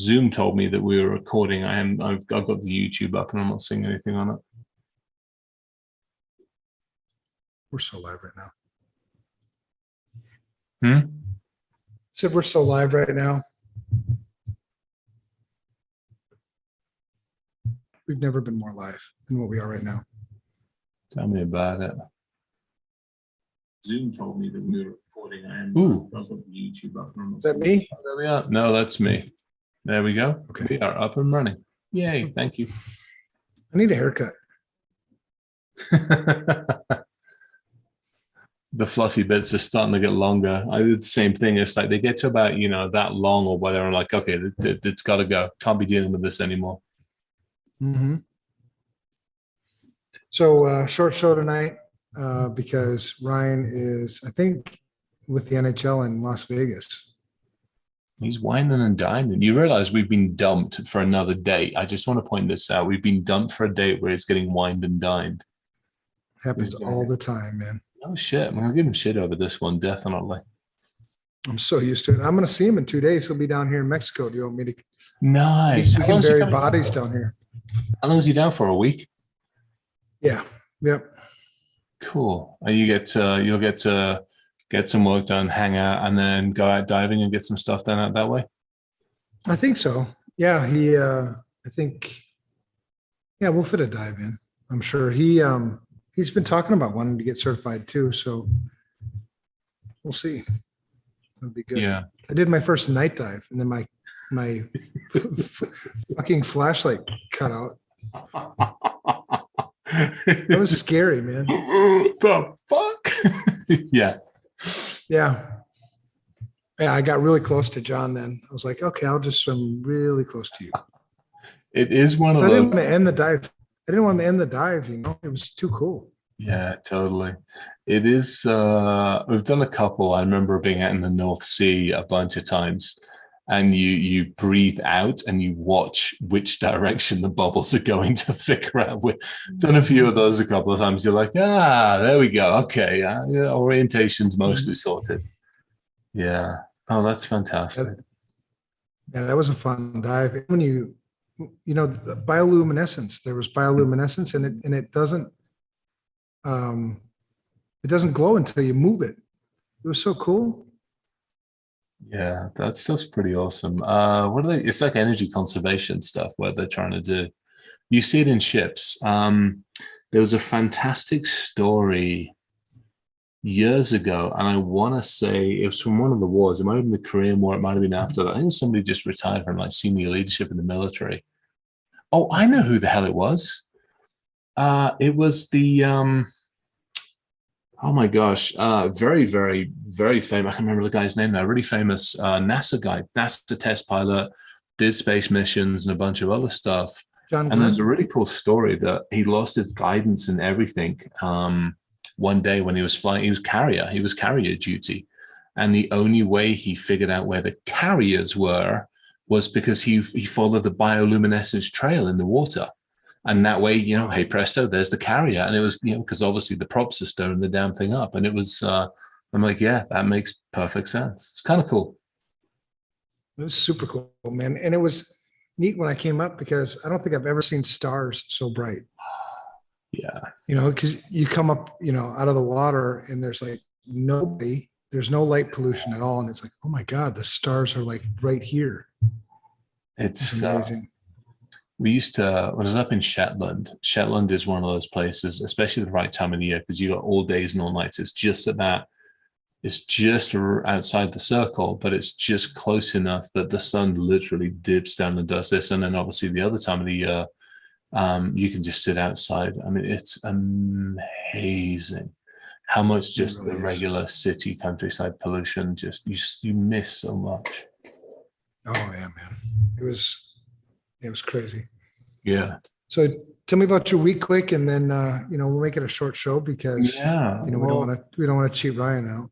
Zoom told me that we were recording. I've got the YouTube up and I'm not seeing anything on it. We're so live right now. Said we're so live right now. We've never been more live than what we are right now. Tell me about it. Zoom told me that we were recording. I've got the YouTube up. Is that me? There we are. No, that's me. There we go. Okay. We are up and running. Yay. Thank you. I need a haircut. The fluffy bits are starting to get longer. I do the same thing. It's like they get to about, that long or whatever. I'm like, okay, it's got to go. Can't be dealing with this anymore. Mm-hmm. So short show tonight because Ryan is, I think, with the NHL in Las Vegas. He's whining and dining. You realize we've been dumped for another date. I just want to point this out. We've been dumped for a date where he's getting wined and dined. Happens all the time, man. Oh, shit. I'm going to give him shit over this one, definitely. I'm so used to it. I'm going to see him in 2 days. He'll be down here in Mexico. Do you want me to? Nice. We can bury bodies down here. How long is he down for? A week? Yeah. Yep. Cool. And you'll get to get some work done, hang out, and then go out diving and get some stuff done out that way? I think so. Yeah. I think, we'll fit a dive in. I'm sure he's been talking about wanting to get certified too. So we'll see. That'll be good. Yeah. I did my first night dive and then my fucking flashlight cut out. That was scary, man. The fuck? Yeah. Yeah. Yeah. I got really close to John then. I was like, okay, I'll just swim really close to you. It is one of those. I didn't want to end the dive. It was too cool. Yeah, totally. It is. We've done a couple. I remember being out in the North Sea a bunch of times, and you breathe out and you watch which direction the bubbles are going to figure out. We've done a few of those a couple of times. You're like, there we go. Okay, orientation's mostly sorted. Yeah. Oh, that's fantastic. Yeah, that was a fun dive. When the bioluminescence, there was bioluminescence, and it doesn't glow until you move it. It was so cool. Yeah, that's just pretty awesome. What are they? It's like energy conservation stuff where they're trying to do. You see it in ships. There was a fantastic story years ago, and I want to say it was from one of the wars. It might have been the Korean War. It might have been after that. I think somebody just retired from senior leadership in the military. Oh, I know who the hell it was. It was the oh my gosh, very, very, very famous. I can't remember the guy's name now. Really famous NASA guy, NASA test pilot, did space missions and a bunch of other stuff. And there's a really cool story that he lost his guidance and everything. One day when he was flying, he was carrier duty. And the only way he figured out where the carriers were was because he followed the bioluminescence trail in the water. And that way, hey, presto, there's the carrier. And it was, because obviously the props are stirring the damn thing up. And it was, I'm like, yeah, that makes perfect sense. It's kind of cool. It was super cool, man. And it was neat when I came up because I don't think I've ever seen stars so bright. Yeah. Because you come up, out of the water and there's nobody, there's no light pollution at all. And it's like, oh my God, the stars are right here. It's amazing. We used to, when I was up in Shetland. Shetland is one of those places, especially the right time of the year, because you got all days and all nights. It's just it's just outside the circle, but it's just close enough that the sun literally dips down and does this. And then obviously the other time of the year, you can just sit outside. I mean, it's amazing how much just really the regular city countryside pollution, just you miss so much. Oh yeah, man. It was crazy. Yeah. So tell me about your week quick, and then we'll make it a short show because we don't want to cheat Ryan out.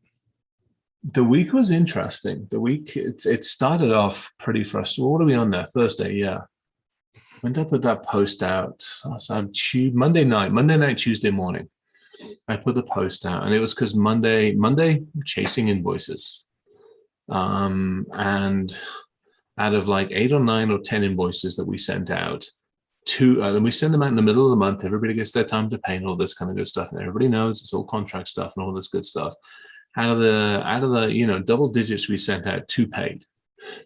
The week was interesting. The week it started off pretty frustrating. What are we on there? Thursday, yeah. Went up with that post out. So Monday night, Tuesday morning. I put the post out, and it was because Monday chasing invoices. And out of like 8 or 9 or 10 invoices that we sent out, and we send them out in the middle of the month. Everybody gets their time to pay and all this kind of good stuff, and everybody knows it's all contract stuff and all this good stuff. Out of the double digits we sent out, 2 paid.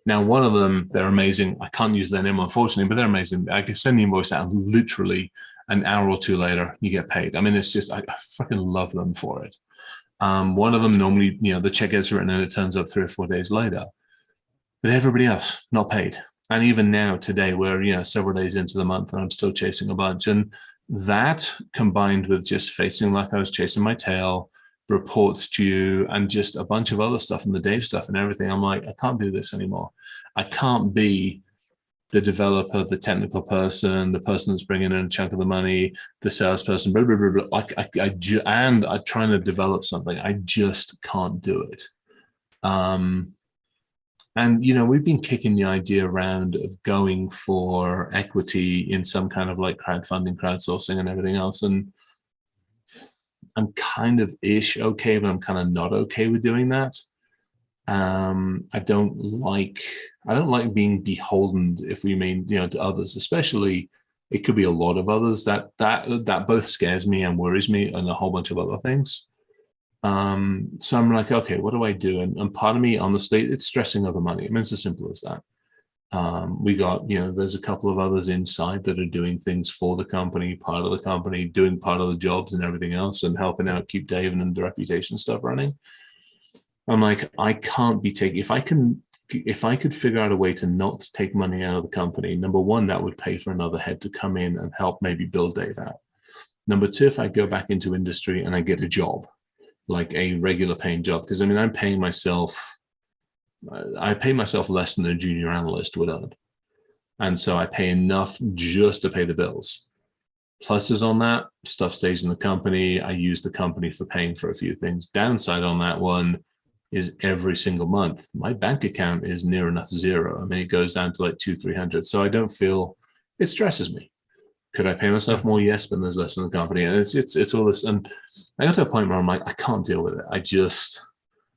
Now, one of them, they're amazing. I can't use their name, unfortunately, but they're amazing. I can send the invoice out and literally an hour or 2 later, you get paid. I mean, it's just, I fucking love them for it. One of them normally, the check gets written and it turns up 3 or 4 days later. But everybody else, not paid. And even now, today, we're, several days into the month and I'm still chasing a bunch. And that combined with just facing like I was chasing my tail, reports due, and just a bunch of other stuff and the Dave stuff and everything. I'm like, I can't do this anymore. I can't be the developer, the technical person, the person that's bringing in a chunk of the money, the salesperson, blah, blah, blah, blah. And I'm trying to develop something. I just can't do it. And, we've been kicking the idea around of going for equity in some kind of like crowdfunding, crowdsourcing and everything else. And I'm kind of okay, but I'm kind of not okay with doing that. I don't like being beholden, if we mean, to others, especially it could be a lot of others. That both scares me and worries me and a whole bunch of other things. So I'm like, okay, what do I do? And part of me, honestly, it's stressing over money. I mean, it's as simple as that. We got, there's a couple of others inside that are doing things for the company, part of the company, doing part of the jobs and everything else and helping out, keep Dave and the reputation stuff running. I'm like, I can't be taking, if I could figure out a way to not take money out of the company, number one, that would pay for another head to come in and help maybe build Dave out. Number two, if I go back into industry and I get a job, like a regular paying job, because I mean, I pay myself less than a junior analyst would earn. And so I pay enough just to pay the bills. Pluses on that, stuff stays in the company. I use the company for paying for a few things. Downside on that one is every single month, my bank account is near enough zero. I mean, it goes down to like 200-300. So I don't feel, it stresses me. Could I pay myself more? Yes, but there's less in the company. And it's all this. And I got to a point where I'm like, I can't deal with it.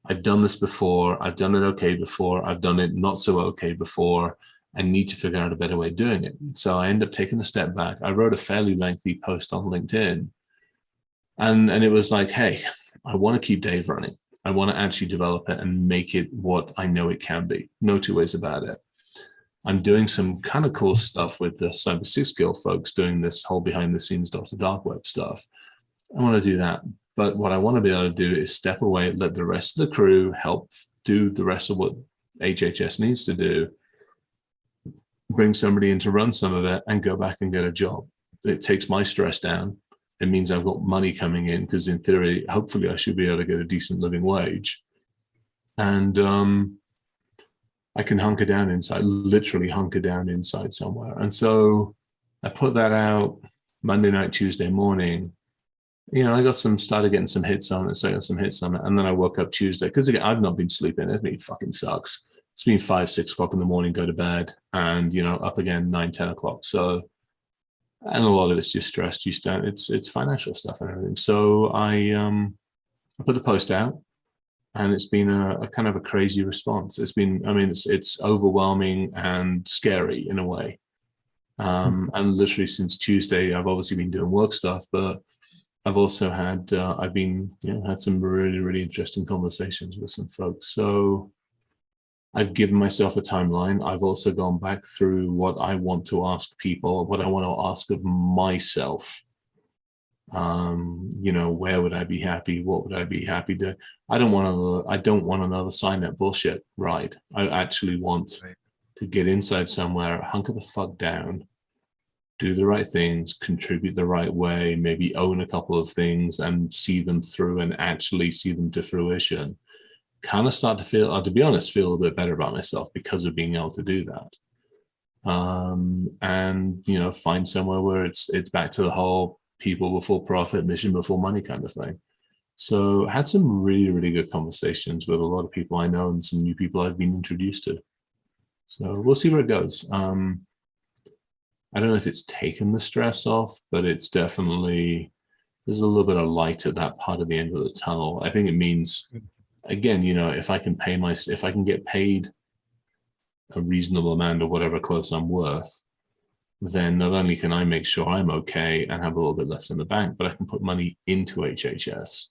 I've done this before. I've done it okay before. I've done it not so okay before. I need to figure out a better way of doing it. So I end up taking a step back. I wrote a fairly lengthy post on LinkedIn. And it was like, hey, I want to keep Dave running. I want to actually develop it and make it what I know it can be. No two ways about it. I'm doing some kind of cool stuff with the Cyber 6 Guild folks doing this whole behind the scenes Dr. Dark Web stuff. I want to do that. But what I want to be able to do is step away, let the rest of the crew help do the rest of what HHS needs to do, bring somebody in to run some of it and go back and get a job. It takes my stress down. It means I've got money coming in because in theory, hopefully I should be able to get a decent living wage. And I can hunker down inside, literally hunker down inside somewhere. And so I put that out Monday night, Tuesday morning. I started getting some hits on it, and then I woke up Tuesday because again, I've not been sleeping. It fucking sucks. It's been 5-6 o'clock in the morning, go to bed, and up again 9-10 o'clock. So, and a lot of it's just stressed. It's financial stuff and everything. So I put the post out, and it's been a kind of a crazy response. It's overwhelming and scary in a way. And literally since Tuesday, I've obviously been doing work stuff, but I've also had had some really, really interesting conversations with some folks. So I've given myself a timeline. I've also gone back through what I want to ask people, what I want to ask of myself. Where would I be happy? What would I be happy to? I don't want another sign up bullshit ride. I actually want to get inside somewhere, hunker the fuck down, do the right things, contribute the right way, maybe own a couple of things and see them through and actually see them to fruition. Kind of start to feel, to be honest, feel a bit better about myself because of being able to do that. And find somewhere where it's back to the whole people before profit, mission before money kind of thing. So I had some really, really good conversations with a lot of people I know and some new people I've been introduced to. So we'll see where it goes. I don't know if it's taken the stress off, but it's definitely, there's a little bit of light at that part of the end of the tunnel. I think it means, again, if I can get paid a reasonable amount of whatever clothes I'm worth, then not only can I make sure I'm okay and have a little bit left in the bank, but I can put money into HHS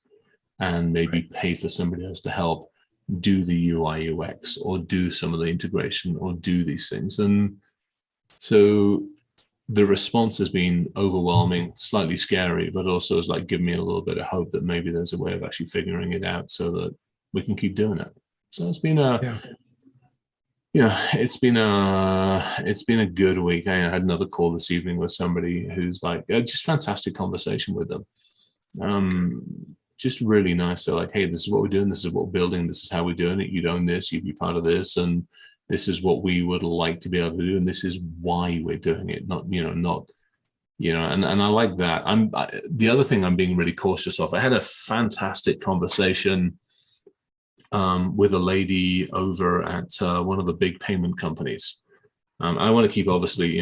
and maybe pay for somebody else to help do the UI UX or do some of the integration or do these things. And so the response has been overwhelming, slightly scary, but also has like given me a little bit of hope that maybe there's a way of actually figuring it out so that we can keep doing it. So it's been it's been a good week. I had another call this evening with somebody who's like, just fantastic conversation with them. Just really nice. They're like, hey, this is what we're doing. This is what we're building. This is how we're doing it. You own this. You be part of this. And this is what we would like to be able to do. And this is why we're doing it. And I like that. The other thing I'm being really cautious of, I had a fantastic conversation with a lady over at one of the big payment companies. I want to keep, obviously,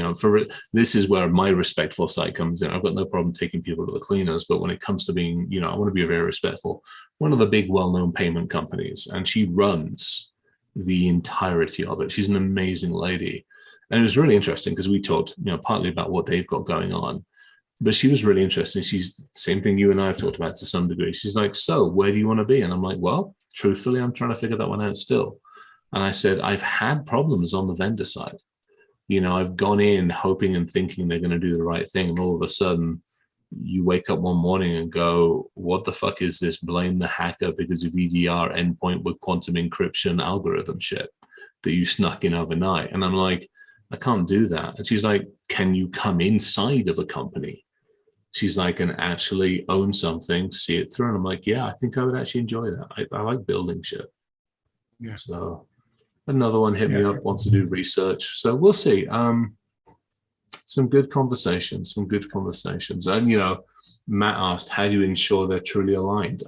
this is where my respectful side comes in. I've got no problem taking people to the cleaners, but when it comes to being, I want to be very respectful. One of the big, well-known payment companies, and she runs the entirety of it. She's an amazing lady. And it was really interesting because we talked, partly about what they've got going on, but she was really interesting. She's the same thing you and I have talked about to some degree. She's like, so where do you want to be? And I'm like, well, truthfully, I'm trying to figure that one out still. And I said, I've had problems on the vendor side. I've gone in hoping and thinking they're going to do the right thing. And all of a sudden you wake up one morning and go, what the fuck is this? Blame the hacker because of EDR endpoint with quantum encryption algorithm shit that you snuck in overnight. And I'm like, I can't do that. And she's like, can you come inside of a company? She's like, and actually own something, see it through. And I'm like, yeah, I think I would actually enjoy that. I like building shit. Yeah. So another one hit me up, wants to do research. So we'll see. Some good conversations. And, Matt asked, how do you ensure they're truly aligned?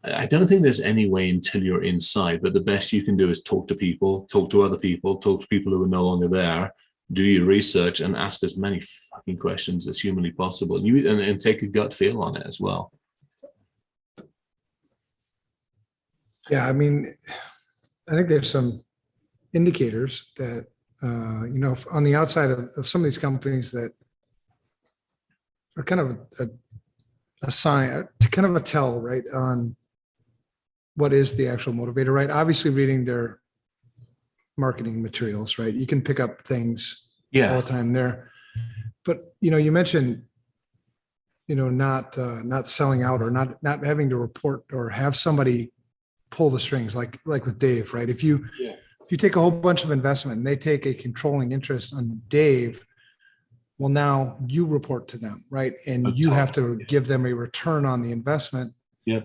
I don't think there's any way until you're inside, but the best you can do is talk to people, talk to other people, talk to people who are no longer there, do your research and ask as many fucking questions as humanly possible. And take a gut feel on it as well. Yeah, I mean, I think there's some indicators that, on the outside of some of these companies that are kind of a sign, kind of a tell, right, on what is the actual motivator, right? Obviously reading their marketing materials, right? You can pick up things all the time there. But, you mentioned, not selling out or not having to report or have somebody pull the strings like with Dave, right? If you take a whole bunch of investment and they take a controlling interest on Dave, well, now you report to them, right? And you have to give them a return on the investment. Yeah.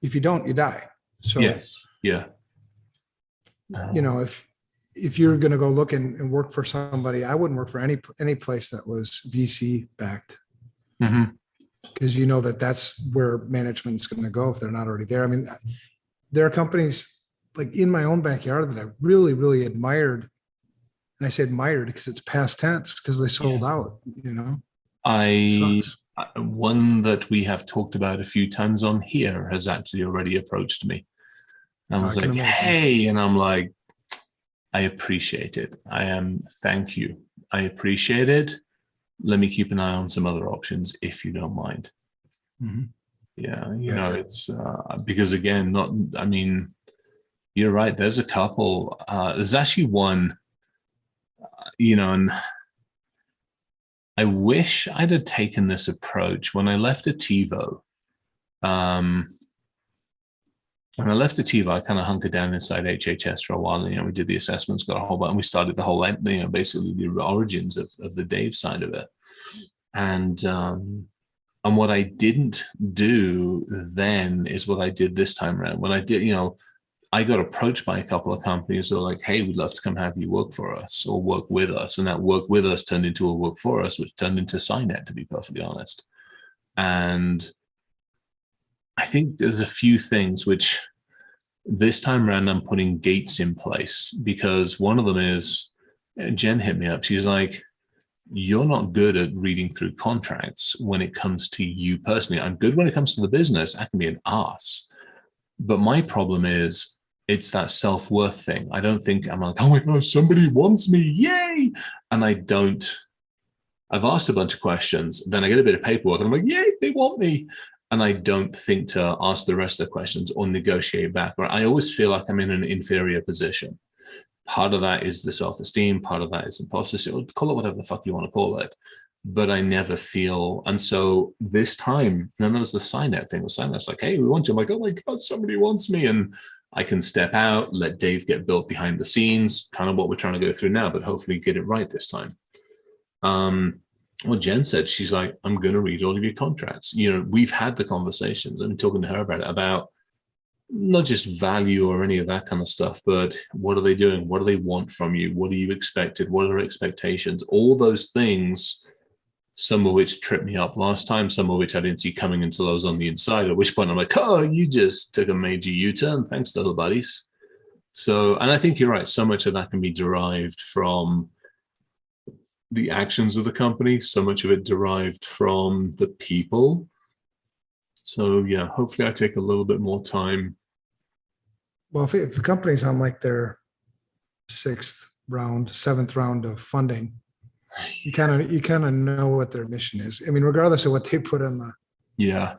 If you don't, you die. So yes. Yeah. If you're going to go look and work for somebody, I wouldn't work for any place that was VC backed. Mm-hmm. Because that's where management's going to go if they're not already there. I mean, there are companies like in my own backyard that I really, really admired. And I say admired because it's past tense because they sold out, One that we have talked about a few times on here has actually already approached me. And I was like, hey, and I'm like, I appreciate it. Thank you. I appreciate it. Let me keep an eye on some other options if you don't mind. Mm-hmm. Yeah, it's because again, you're right. There's a couple. There's actually one, and I wish I'd have taken this approach when I left Ativo. When I left Ativo, I kind of hunkered down inside HHS for a while. We did the assessments, got a whole bunch, and we started the whole, basically the origins of the Dave side of it. And what I didn't do then is what I did this time around. When I did, I got approached by a couple of companies that were like, hey, we'd love to come have you work for us or work with us. And that work with us turned into a work for us, which turned into Signet, to be perfectly honest. And I think there's a few things which this time around I'm putting gates in place, because one of them is, Jen hit me up. She's like, you're not good at reading through contracts when it comes to you personally. I'm good when it comes to the business. I can be an ass. But my problem is it's that self-worth thing. I don't think I'm like, oh my God, somebody wants me, yay. And I don't, I've asked a bunch of questions, then I get a bit of paperwork and I'm like, yay, they want me. And I don't think to ask the rest of the questions or negotiate back. Or I always feel like I'm in an inferior position. Part of that is the self-esteem, part of that is imposter syndrome. Call it whatever the fuck you want to call it. But I never feel, and so this time, none of us the sign out thing was signed. It's like, hey, we want you. I'm like, oh my God, somebody wants me. And I can step out, let Dave get built behind the scenes, kind of what we're trying to go through now, but hopefully get it right this time. What Jen said, she's like, I'm going to read all of your contracts. You know, we've had the conversations. I've been talking to her about it, about not just value or any of that kind of stuff, but what are they doing? What do they want from you? What are you expected? What are their expectations? All those things, some of which tripped me up last time, some of which I didn't see coming until I was on the inside, at which point I'm like, oh, you just took a major U-turn. Thanks, little buddies. So, and I think you're right. So much of that can be derived from the actions of the company. So much of it derived from the people. So yeah, hopefully I take a little bit more time. Well, if the company's on like their seventh round of funding, you kind of know what their mission is. I mean, regardless of what they put on the,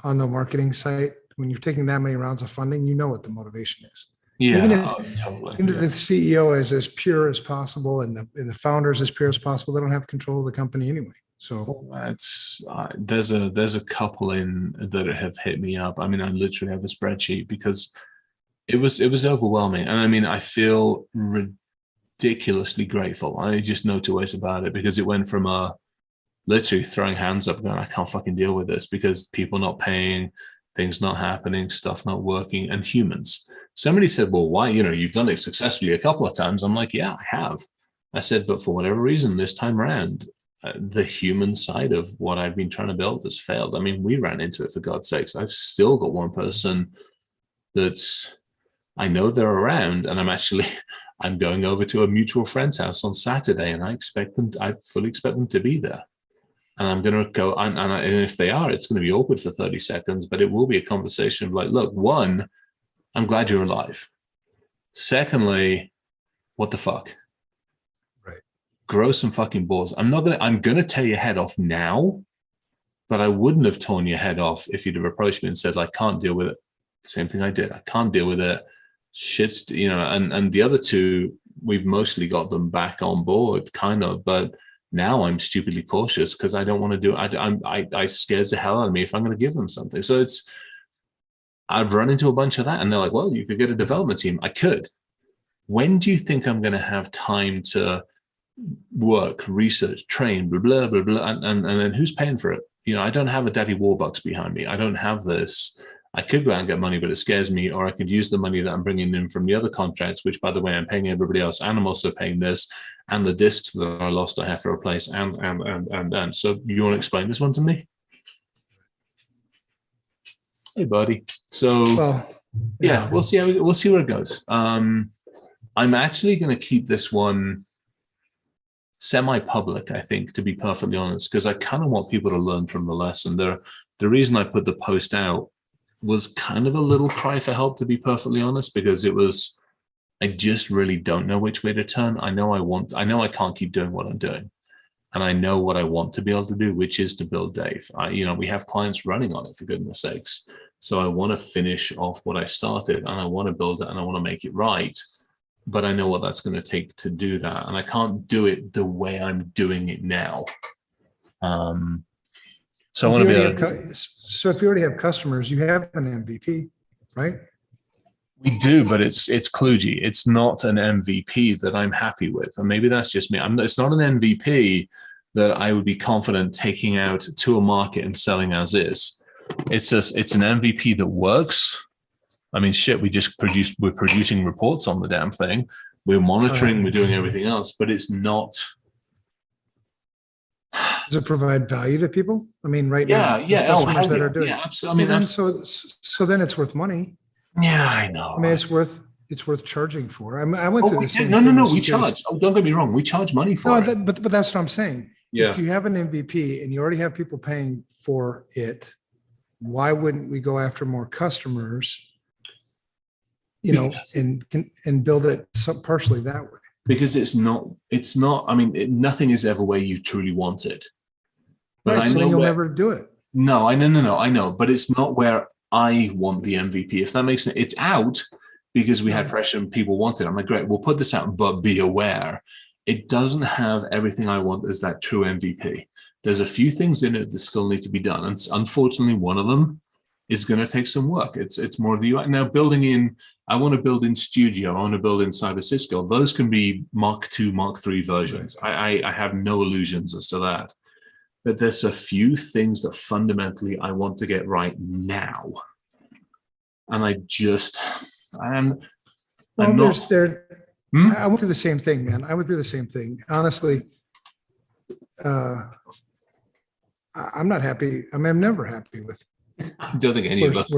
on the marketing site, when you're taking that many rounds of funding, you know what the motivation is. Yeah, totally. Even if the CEO is as pure as possible and the founders as pure as possible, they don't have control of the company anyway. So it's there's a couple in that have hit me up. I mean, I literally have the spreadsheet because it was overwhelming, and I mean, I feel ridiculously grateful. I just know two ways about it, because it went from literally throwing hands up, going, I can't fucking deal with this because people not paying, things not happening, stuff not working, and humans. Somebody said, well, why? You've done it successfully a couple of times. I'm like, yeah, I have. I said, but for whatever reason, this time around, the human side of what I've been trying to build has failed. I mean, we ran into it, for God's sakes. I've still got one person that's, I know they're around, and I'm going over to a mutual friend's house on Saturday, and I fully expect them to be there. And I'm going to go, and if they are, it's going to be awkward for 30 seconds, but it will be a conversation of like, look, one, I'm glad you're alive. Secondly, what the fuck? Right. Grow some fucking balls. I'm going to tear your head off now, but I wouldn't have torn your head off if you'd have approached me and said, like, can't deal with it. Same thing I did. I can't deal with it. Shit's, and the other two, we've mostly got them back on board, kind of, but now I'm stupidly cautious because I don't want to do it. I scares the hell out of me if I'm going to give them something. So I've run into a bunch of that, and they're like, well, you could get a development team. I could. When do you think I'm going to have time to work, research, train, blah, blah, blah, blah, and then who's paying for it? I don't have a daddy Warbucks behind me. I don't have this. I could go out and get money, but it scares me, or I could use the money that I'm bringing in from the other contracts, which, by the way, I'm paying everybody else, and I'm also paying this, and the discs that I lost I have to replace, and. So you want to explain this one to me? Hey, buddy. So, yeah, we'll see where it goes. I'm actually going to keep this one semi-public, I think, to be perfectly honest, because I kind of want people to learn from the lesson. The reason I put the post out was kind of a little cry for help, to be perfectly honest, because I just really don't know which way to turn. I know I can't keep doing what I'm doing. And I know what I want to be able to do, which is to build Dave. We have clients running on it, for goodness sakes. So I want to finish off what I started, and I want to build it, and I want to make it right. But I know what that's going to take to do that. And I can't do it the way I'm doing it now. So I want to be so if you already have customers, you have an MVP, right? We do, but it's kludgy. It's not an MVP that I'm happy with. And maybe that's just me. It's not an MVP that I would be confident taking out to a market and selling as is. It's an MVP that works. I mean, shit, we're producing reports on the damn thing. We're monitoring, we're doing everything else, but it's not. Does it provide value to people? I mean, right now, customers that are doing. Yeah, absolutely. I mean, so then it's worth money. Yeah, I know. I mean, it's worth charging for. I went through the same. No. We charge. Oh, don't get me wrong. We charge money for it. But that's what I'm saying. Yeah. If you have an MVP and you already have people paying for it, why wouldn't we go after more customers Because- and build it partially that way. because it's not, I mean, nothing is ever where you truly want it. But Right. I So know then you'll where, never do it. no, I know, but it's not where I want the MVP. If that makes sense, it's out because we had Right. pressure and people wanted it. I'm like, great, we'll put this out, but be aware, it doesn't have everything I want as that true MVP. There's a few things in it that still need to be done. And unfortunately, one of them is going to take some work. It's more of the UI. Now, building in, I want to build in Studio, I want to build in Cyber Cisco. Those can be Mark II, Mark III versions. I have no illusions as to that. But there's a few things that fundamentally I want to get right now. And I'm Well, not. I went through the same thing, man. I went through the same thing. Honestly, I'm not happy. I mean, I'm never happy with I don't think any of us.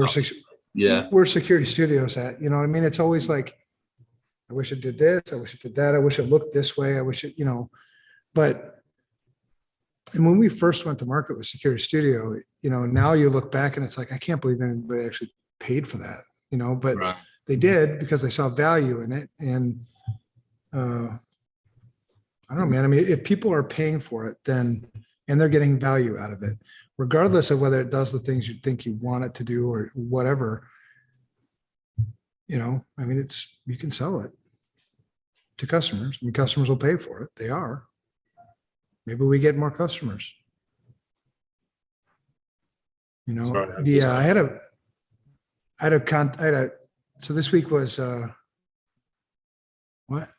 where Security Studios at. You know what I mean? It's always like, I wish it did this. I wish it did that. I wish it looked this way. I wish it, but, and when we first went to market with Security Studio, now you look back and it's like, I can't believe anybody actually paid for that, but Right. they did because they saw value in it. And I don't know, man. I mean, if people are paying for it, then, and they're getting value out of it, regardless of whether it does the things you think you want it to do or whatever, I mean, you can sell it to customers. I mean, customers will pay for it. They are. Maybe we get more customers. Sorry, so this week was, what?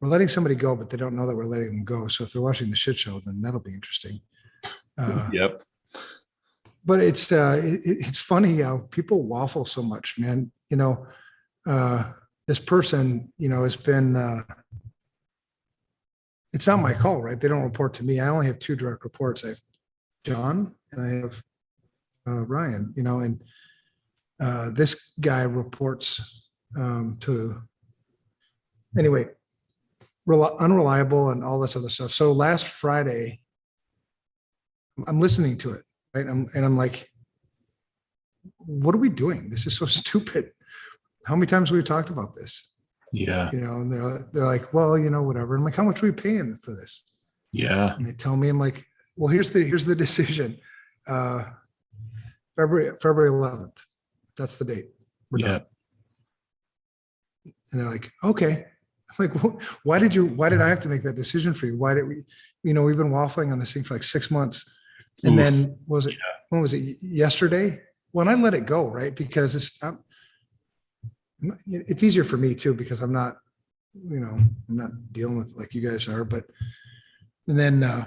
We're letting somebody go, but they don't know that we're letting them go. So if they're watching the shit show, then that'll be interesting. Yep. But it's funny how people waffle so much, man. This person, has been, it's not my call, right? They don't report to me. I only have two direct reports. I have John and I have Ryan, and this guy reports to, anyway, unreliable and all this other stuff. So last Friday, I'm listening to it, right? I'm like, what are we doing? This is so stupid. How many times have we talked about this? Yeah. And they're like, well, whatever. I'm like, how much are we paying for this? Yeah. And they tell me, I'm like, well, here's the decision. February 11th. That's the date. We're done. And they're like, okay. I'm like, why did I have to make that decision for you? Why did we, we've been waffling on this thing for like 6 months. And then when was it yesterday? When I let it go, right? Because it's easier for me too, because I'm not dealing with like you guys are, and then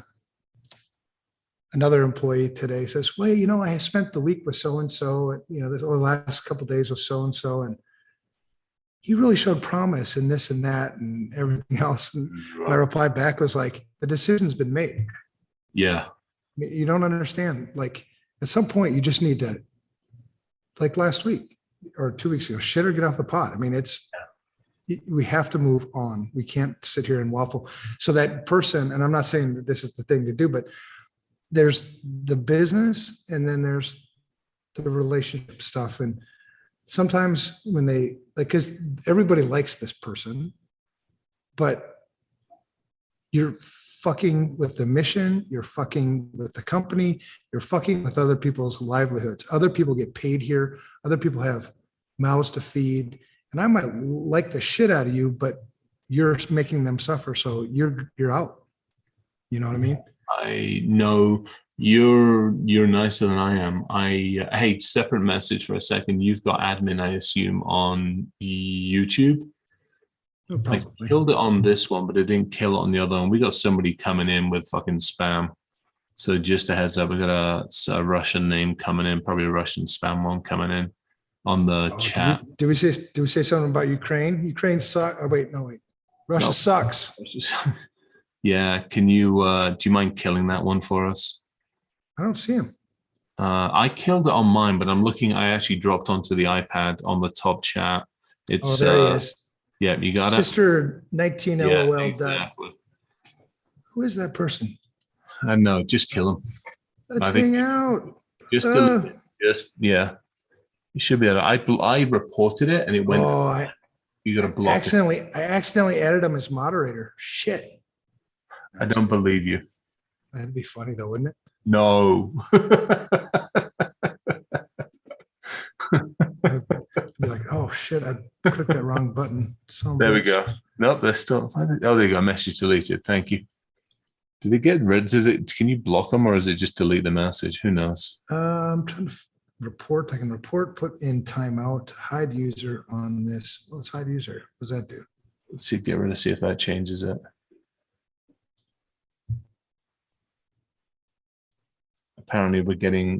another employee today says, well, I spent the week with so-and-so, this over the last couple of days with so-and-so, and he really showed promise in this and that and everything else. And my reply back was like, the decision's been made. Yeah. You don't understand. Like at some point you just need to, like last week or 2 weeks ago, shit or get off the pot. I mean, we have to move on. We can't sit here and waffle. So that person, and I'm not saying that this is the thing to do, but there's the business and then there's the relationship stuff. And sometimes when they because everybody likes this person, but you're fucking with the mission, you're fucking with the company, you're fucking with other people's livelihoods. Other people get paid here. Other people have mouths to feed. And I might like the shit out of you, but you're making them suffer. So you're out. You know what I mean? I know you're nicer than I am. Hey, separate message for a second. You've got admin, I assume, on YouTube. Oh, I killed it on this one, but it didn't kill it on the other one. We got somebody coming in with fucking spam. So just a heads up, we got a Russian name coming in, probably a Russian spam one coming in on the chat. Did we say something about Ukraine? Ukraine sucks. Oh, wait. Russia sucks. Yeah. Can you, do you mind killing that one for us? I don't see him. I killed it on mine, but I'm looking, I actually dropped onto the iPad on the top chat. It's, there he is. Yeah, you got Sister 19 LOL. Exactly. Who is that person? I know, just kill him. Let's hang out. Yeah. You should be able to. I reported it and it went. Oh, You got to block it. I accidentally added him as moderator. Shit. I don't believe you. That'd be funny though, wouldn't it? No. I'd be like, oh shit, I clicked that wrong button. There we go. Nope, they're still. Oh, there you go. Message deleted. Thank you. Did it get rid? Does it? Can you block them, or is it just delete the message? Who knows? I'm trying to report. I can report, put in timeout, hide user on this. Let's hide user. What does that do? Let's see. Get rid of. See if that changes it. Apparently, we're getting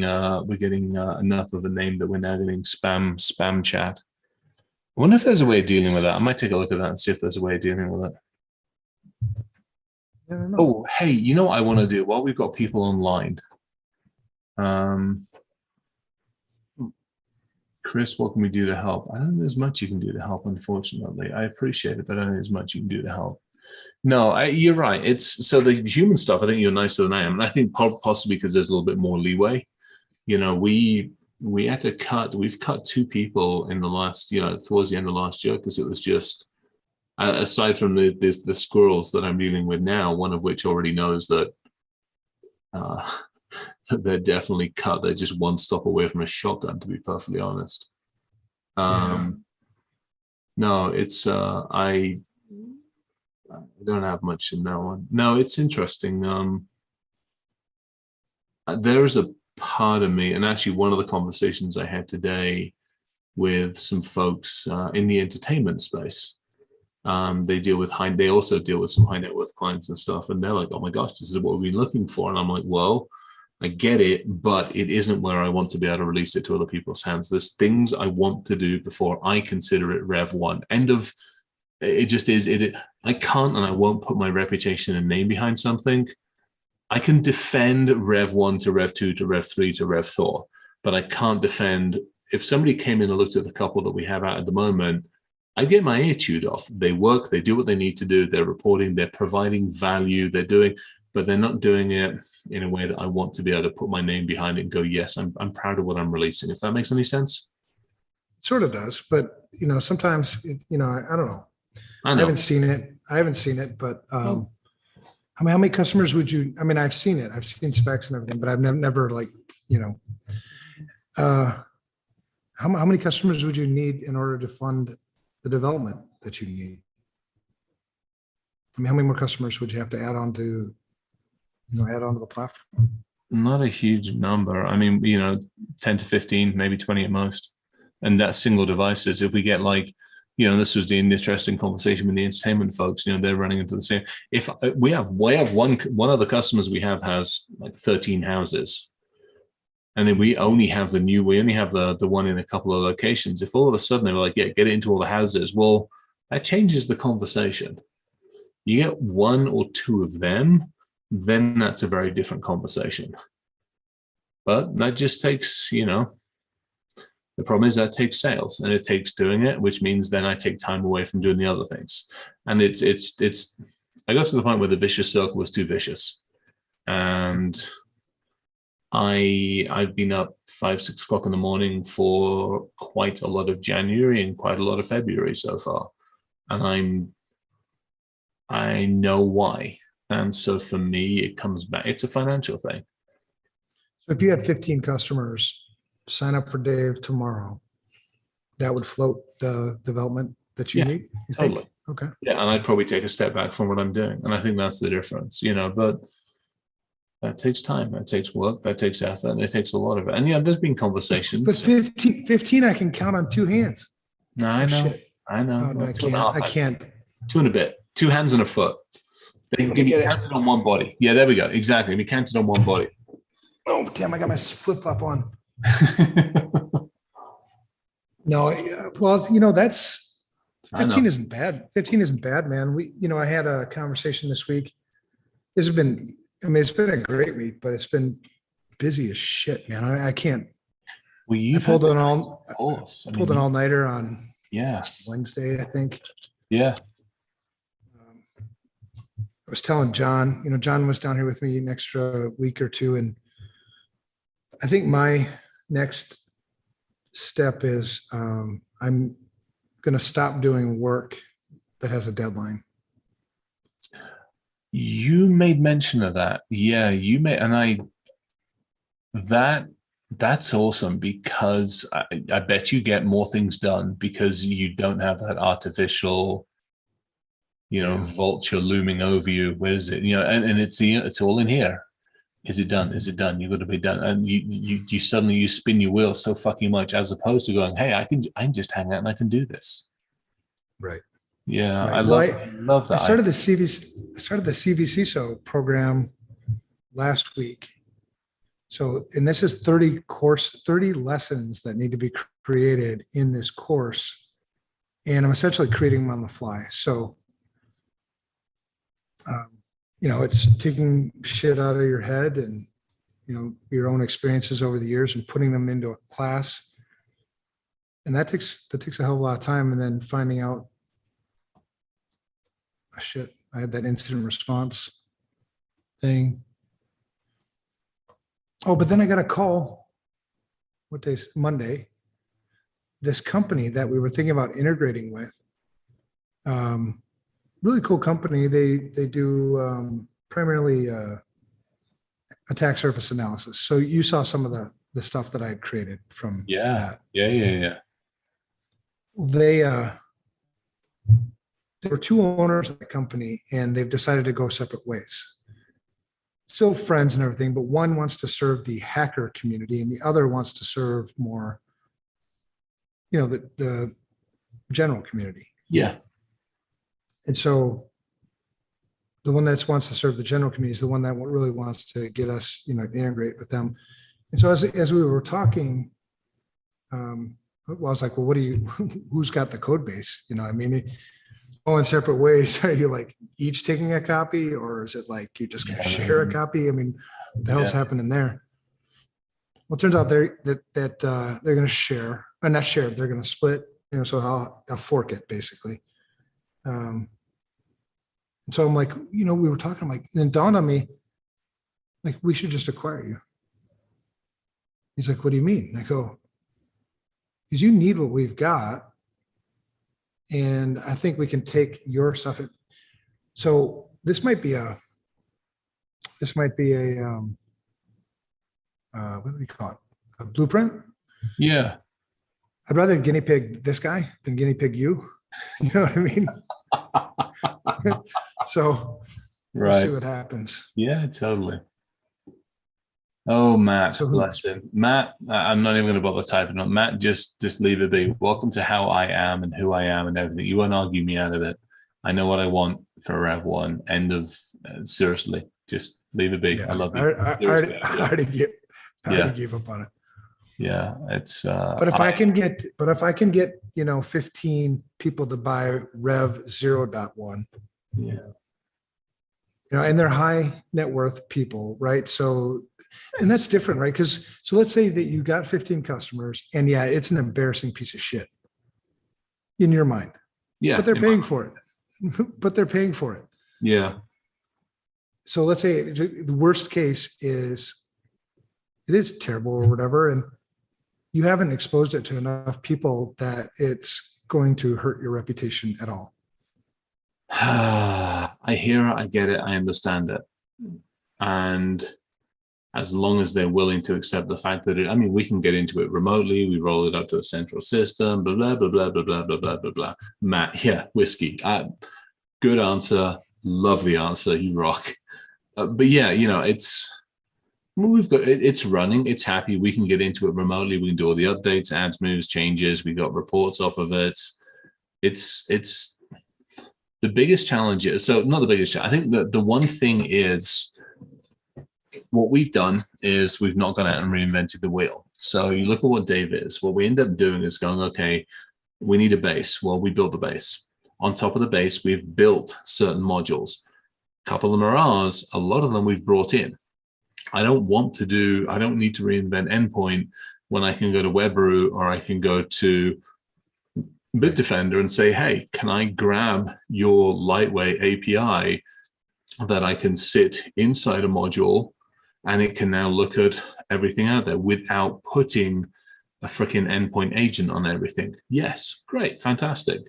enough of a name that we're now getting spam chat. I wonder if there's a way of dealing with that. I might take a look at that and see if there's a way of dealing with it. Oh, hey, you know what I want to do while we've got people online? Chris, what can we do to help? I don't think there's much you can do to help, unfortunately. I appreciate it, but I don't think there's much you can do to help. No, you're right. It's so the human stuff, I think you're nicer than I am. And I think possibly because there's a little bit more leeway. You know, we had to we've cut 2 people in the last, towards the end of last year, because it was just, aside from the squirrels that I'm dealing with now, one of which already knows that that they're definitely cut. They're just one stop away from a shotgun, to be perfectly honest. No, it's I don't have much in that one. No, it's interesting. There is a part of me, and actually one of the conversations I had today with some folks in the entertainment space. They also deal with some high net worth clients and stuff, and they're like, "Oh my gosh, this is what we've been looking for." And I'm like, "Well, I get it, but it isn't where I want to be able to release it to other people's hands. There's things I want to do before I consider it Rev 1. End of. It just is. I can't and I won't put my reputation and name behind something. I can defend Rev 1 to Rev 2 to Rev 3 to Rev 4, but I can't defend. If somebody came in and looked at the couple that we have out at the moment, I get my ear chewed off. They work, they do what they need to do, they're reporting, they're providing value, but they're not doing it in a way that I want to be able to put my name behind it and go, yes, I'm proud of what I'm releasing. If that makes any sense. It sort of does, but sometimes, I don't know. I haven't seen it, but how many customers would you, I've seen it. I've seen specs and everything, but I've never how many customers would you need in order to fund the development that you need? How many more customers would you have to add on to the platform? Not a huge number. 10 to 15, maybe 20 at most. And that's single devices. If we get this was the interesting conversation with the entertainment folks, they're running into the same. If we have one of the customers we have has 13 houses. And then we only have the one in a couple of locations. If all of a sudden they were like, yeah, get it into all the houses, well, that changes the conversation. You get 1 or 2 of them, then that's a very different conversation. But that just takes, the problem is that takes sales and it takes doing it, which means then I take time away from doing the other things. And it's I got to the point where the vicious circle was too vicious. And I've been up 5, 6 o'clock in the morning for quite a lot of January and quite a lot of February so far. And I know why. And so for me, it comes back. It's a financial thing. So if you had 15 customers sign up for Dave tomorrow, that would float the development that you need? Totally. Think? Okay. Yeah. And I'd probably take a step back from what I'm doing. And I think that's the difference, but that takes time, that takes work, that takes effort, and it takes a lot of it. And there's been conversations. But 15 I can count on 2 hands. No, I know. Shit. I know. Oh, I can't. 2 and a bit. 2 hands and a foot. They can be counted on one body. Yeah, there we go. Exactly. Be counted on one body. Oh, damn, I got my flip-flop on. No, well, that's 15 isn't bad. 15 isn't bad, man. I had a conversation this week. It's been a great week, but it's been busy as shit, man. I can't. Well, you pulled an all-nighter on Wednesday, I think. Yeah. I was telling John, John was down here with me an extra week or 2, and I think my next step is I'm going to stop doing work that has a deadline. You made mention of that. Yeah, you made, and that's awesome because I bet you get more things done because you don't have that artificial, vulture looming over you. Where is it? And it's all in here. Is it done? Is it done? You've got to be done. And you suddenly spin your wheel so fucking much as opposed to going, hey, I can just hang out and I can do this. Right. Yeah, right. I love that. I started the CVCISO program last week. So, and this is 30 lessons that need to be created in this course. And I'm essentially creating them on the fly. So, it's taking shit out of your head and, your own experiences over the years and putting them into a class. And that takes a hell of a lot of time. And then finding out, shit, I had that incident response thing. Oh, but then I got a call. What day's Monday? This company that we were thinking about integrating with, really cool company. They do primarily attack surface analysis. So you saw some of the stuff that I had created from that. Yeah. There were two owners of the company, and they've decided to go separate ways. Still friends and everything, but one wants to serve the hacker community and the other wants to serve more, the general community. Yeah. And so the one that wants to serve the general community is the one that really wants to get us, integrate with them. And so as we were talking, I was like, well, who's got the code base? In separate ways. Are you like each taking a copy, or is it like you're just going to share a copy? What the hell's happening there? Well, it turns out they're going to share, or not share. They're going to split. So I'll fork it basically. And so I'm like, we were talking. I'm like, then it dawned on me, like we should just acquire you. He's like, what do you mean? And I go, because you need what we've got. And I think we can take your stuff. So this might be a what do we call it? A blueprint? Yeah. I'd rather guinea pig this guy than guinea pig you. You know what I mean? So we'll see what happens. Yeah, totally. Oh, Matt, bless him. Matt, I'm not even going to bother typing on. Matt, just leave it be. Welcome to how I am and who I am and everything. You won't argue me out of it. I know what I want for Rev 1. End of, seriously, just leave it be. Yeah. I love you. I already gave up on it. Yeah, it's. But if I can get, 15 people to buy Rev 0.1. Yeah. And they're high net worth people, right? So, and that's different, right? So let's say that you got 15 customers and it's an embarrassing piece of shit in your mind. Yeah. But they're paying for it. Yeah. So let's say the worst case is it is terrible or whatever. And you haven't exposed it to enough people that it's going to hurt your reputation at all. I hear it, I get it, I understand it. And as long as they're willing to accept the fact that we can get into it remotely, we roll it up to a central system, blah, blah, blah, blah, blah, blah, blah, blah, blah, blah. Matt, whiskey. Good answer, lovely answer, you rock. But yeah, it's running, it's happy, we can get into it remotely, we can do all the updates, adds, moves, changes, we got reports off of it. It's the biggest challenge is, so not the biggest challenge, I think that the one thing is what we've done is we've not gone out and reinvented the wheel. So you look at what Dave is, what we end up doing is going, okay, we need a base. Well, we built the base. On top of the base, we've built certain modules. A couple of them are ours. A lot of them we've brought in. I don't need to reinvent endpoint when I can go to Webroot or I can go to Bitdefender and say, hey, can I grab your lightweight API that I can sit inside a module and it can now look at everything out there without putting a freaking endpoint agent on everything. Yes, great, fantastic.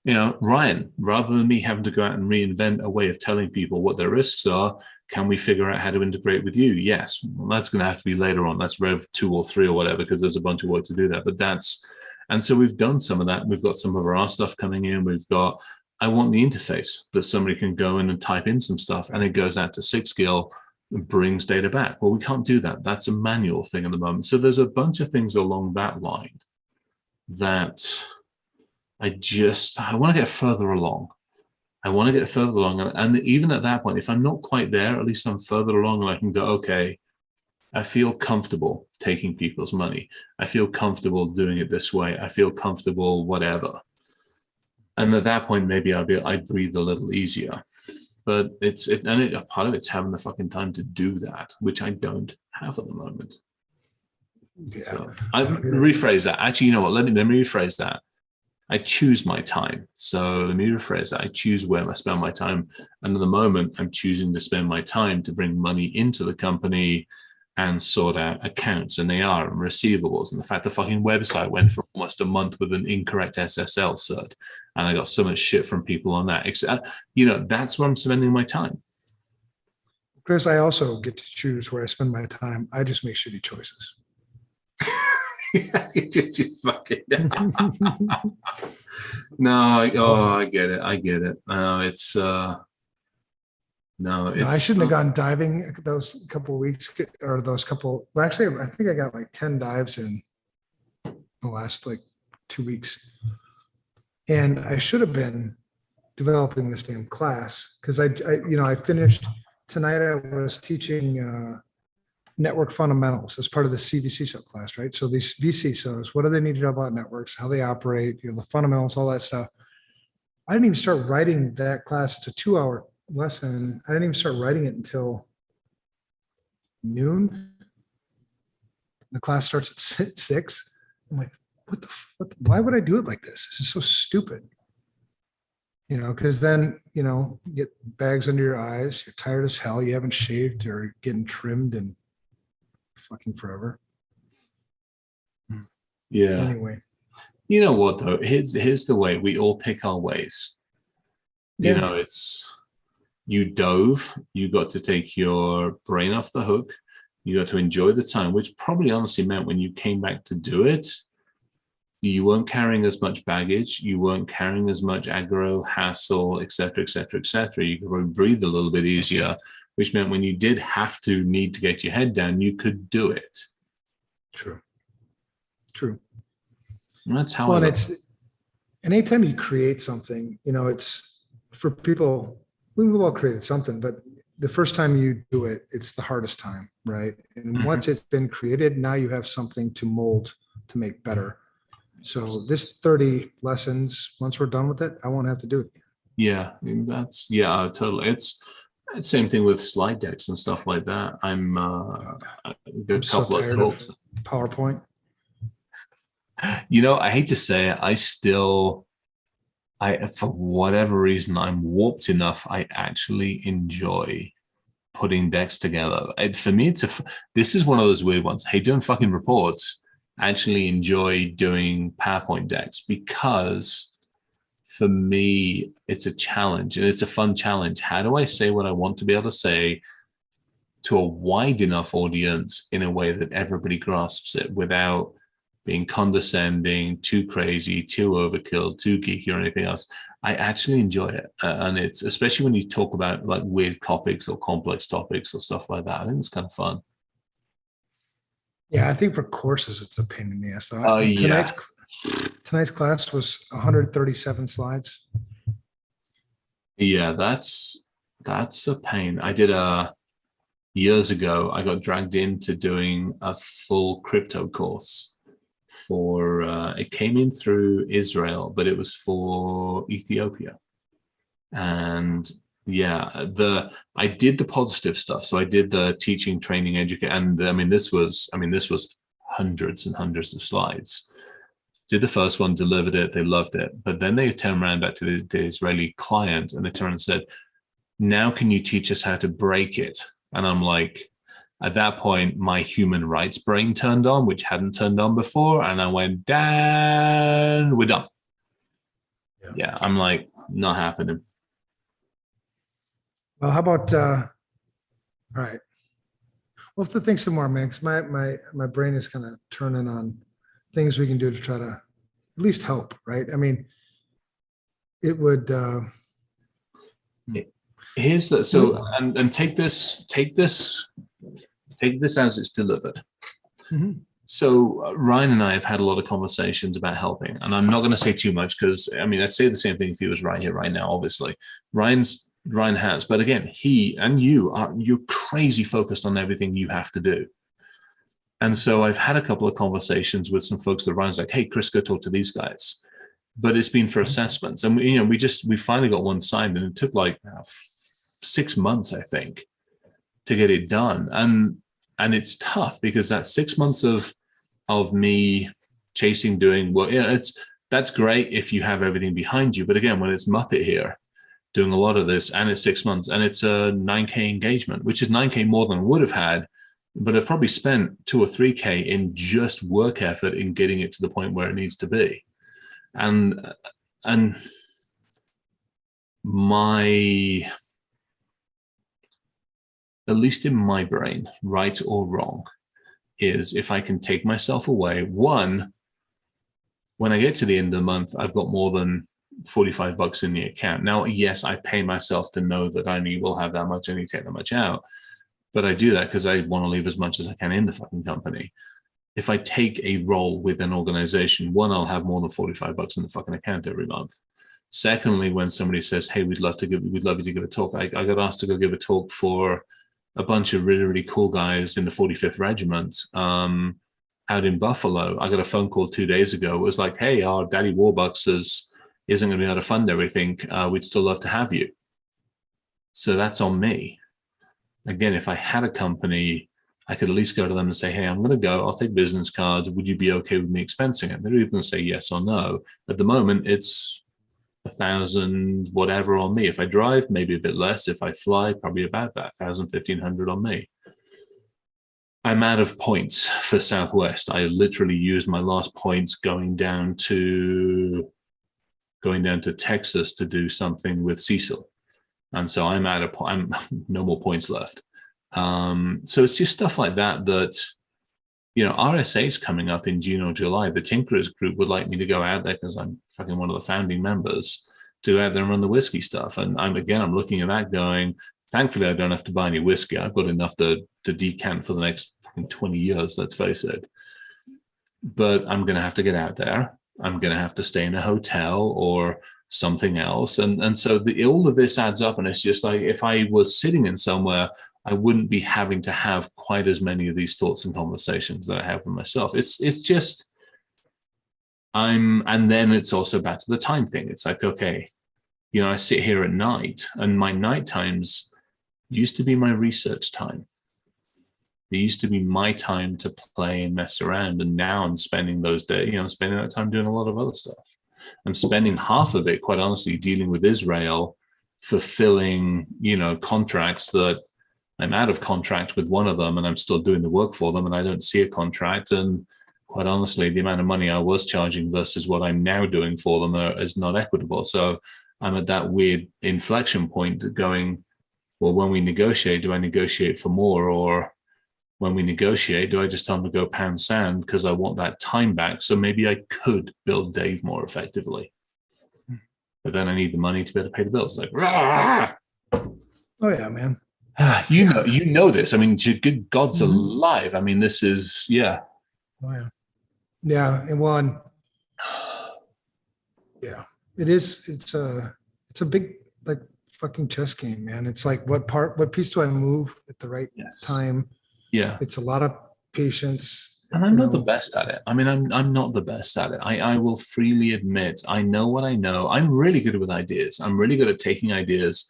Ryan, rather than me having to go out and reinvent a way of telling people what their risks are, can we figure out how to integrate with you? Yes. Well, that's going to have to be later on. That's Rev 2 or 3 or whatever, because there's a bunch of work to do that. And so we've done some of that. We've got some of our stuff coming in. I want the interface that somebody can go in and type in some stuff and it goes out to SIGSCale and brings data back. Well, we can't do that. That's a manual thing at the moment. So there's a bunch of things along that line that I want to get further along. And even at that point, if I'm not quite there, at least I'm further along and I can go, okay, I feel comfortable taking people's money. I feel comfortable doing it this way. I feel comfortable, whatever. And at that point, maybe I'd breathe a little easier. But part of it's having the fucking time to do that, which I don't have at the moment. Yeah. So I rephrase that. Actually, you know what? Let me rephrase that. I choose my time. So let me rephrase that. I choose where I spend my time. And at the moment, I'm choosing to spend my time to bring money into the company and sort out accounts and AR and receivables. And the fact the fucking website went for almost a month with an incorrect SSL cert. And I got so much shit from people on that. That's where I'm spending my time. Chris, I also get to choose where I spend my time. I just make shitty choices. No, I get it. I shouldn't have gone diving those couple of weeks or well, actually, I think I got like 10 dives in the last like 2 weeks. And I should have been developing this damn class because I finished tonight. I was teaching network fundamentals as part of the CVC class, right? So these VCSOs, what do they need to know about networks, how they operate, the fundamentals, all that stuff. I didn't even start writing that class. It's a 2-hour lesson. I didn't even start writing it until noon. The class starts at 6. I'm like, what why would I do it like this? This is so stupid. Because then, you get bags under your eyes. You're tired as hell. You haven't shaved or getting trimmed in fucking forever. Yeah. Anyway. You know what, though? Here's the way. We all pick our ways. Yeah. You dove. You got to take your brain off the hook. You got to enjoy the time, which probably honestly meant when you came back to do it, you weren't carrying as much baggage. You weren't carrying as much aggro, hassle, et cetera, et cetera, et cetera. You could breathe a little bit easier, which meant when you did need to get your head down, you could do it. True. And that's how and it's anytime you create something, it's for people, we've all created something, but the first time you do it, it's the hardest time, right? And once it's been created, now you have something to mold to make better. So this 30 lessons, once we're done with it, I won't have to do it. Yeah, totally. It's the same thing with slide decks and stuff like that. I'm so tired of PowerPoint. I hate to say it, for whatever reason, I'm warped enough. I actually enjoy putting decks together. For me, this is one of those weird ones. Hey, doing fucking reports. I actually enjoy doing PowerPoint decks because for me, it's a challenge and it's a fun challenge. How do I say what I want to be able to say to a wide enough audience in a way that everybody grasps it without being condescending, too crazy, too overkill, too geeky, or anything else? I actually enjoy it. And it's especially when you talk about like weird topics or complex topics or stuff like that. I think it's kind of fun. Yeah, I think for courses, it's a pain in the ass. Tonight's class was 137 slides. Yeah, that's a pain. I did years ago, I got dragged into doing a full crypto course for it came in through Israel, but it was for Ethiopia. And yeah, I did the positive stuff. So I did the teaching, training, educate, and this was hundreds and hundreds of slides. Did the first one, delivered it, they loved it. But then they turned around back to the Israeli client and they turned and said, now can you teach us how to break it? And I'm like, At that point, my human rights brain turned on, which hadn't turned on before. And I went, Dan, we're done. Yeah, I'm like, not happening. Well, how about, all right. We'll have to think some more, man, because my brain is kind of turning on things we can do to try to at least help, right? I mean, it would, here's the, so, and take this as it's delivered. Mhm. So Ryan and I have had a lot of conversations about helping, and I'm not going to say too much because I mean I'd say the same thing if he was right here right now. Obviously, Ryan has, but again, he and you're crazy focused on everything you have to do. And so I've had a couple of conversations with some folks that Ryan's like, hey, Chris, go talk to these guys. But it's been for assessments, and we finally got one signed, and it took like 6 months, I think, to get it done. And it's tough because that's 6 months of me chasing, doing what, that's great if you have everything behind you. But again, when it's Muppet here doing a lot of this, and it's 6 months, and it's a 9K engagement, which is 9K more than I would have had, but I've probably spent 2 or 3K in just work effort in getting it to the point where it needs to be. And my, at least in my brain, right or wrong, is if I can take myself away, one, when I get to the end of the month, I've got more than $45 in the account. Now, yes, I pay myself to know that I only will have that much, I need to take that much out. But I do that because I want to leave as much as I can in the fucking company. If I take a role with an organization, one, I'll have more than $45 in the fucking account every month. Secondly, when somebody says, hey, we'd love you to give a talk. I got asked to go give a talk for a bunch of really, really cool guys in the 45th Regiment out in Buffalo. I got a phone call 2 days ago. It was like, hey, our daddy Warbucks isn't going to be able to fund everything. We'd still love to have you. So that's on me. Again, if I had a company, I could at least go to them and say, hey, I'm going to go. I'll take business cards. Would you be okay with me expensing it? They're either going to say yes or no. At the moment, it's 1,000 whatever on me. If I drive, maybe a bit less. If I fly, probably about that 1,000, 1,500 on me. I'm out of points for Southwest. I literally used my last points going down to Texas to do something with Cecil. And so I'm no more points left. So it's just stuff like that, RSA is coming up in June or July. The Tinkerers group would like me to go out there because I'm fucking one of the founding members to go out there and run the whiskey stuff. And I'm looking at that going, thankfully, I don't have to buy any whiskey. I've got enough to decant for the next fucking 20 years, let's face it. But I'm going to have to get out there. I'm going to have to stay in a hotel or something else. And so all of this adds up. And it's just like, if I was sitting in somewhere, I wouldn't be having to have quite as many of these thoughts and conversations that I have with myself. It's just, and then it's also back to the time thing. It's like, okay, I sit here at night, and my night times used to be my research time. It used to be my time to play and mess around. And now I'm spending those days, I'm spending that time doing a lot of other stuff. I'm spending half of it, quite honestly, dealing with Israel, fulfilling, contracts that I'm out of contract with one of them, and I'm still doing the work for them, and I don't see a contract. And quite honestly, the amount of money I was charging versus what I'm now doing for them is not equitable. So I'm at that weird inflection point going, well, when we negotiate, do I negotiate for more? Or when we negotiate, do I just tell them to go pound sand because I want that time back? So maybe I could build Dave more effectively. But then I need the money to be able to pay the bills. It's like, rah! Oh yeah, man. You know this. I mean, good God's alive. I mean, this is, yeah. Oh yeah. Yeah. And one, yeah, it is. It's a big, like, fucking chess game, man. It's like, what piece do I move at the right time? Yeah. It's a lot of patience. And I'm not the best at it. I mean, I'm not the best at it. I will freely admit, I know what I know. I'm really good with ideas. I'm really good at taking ideas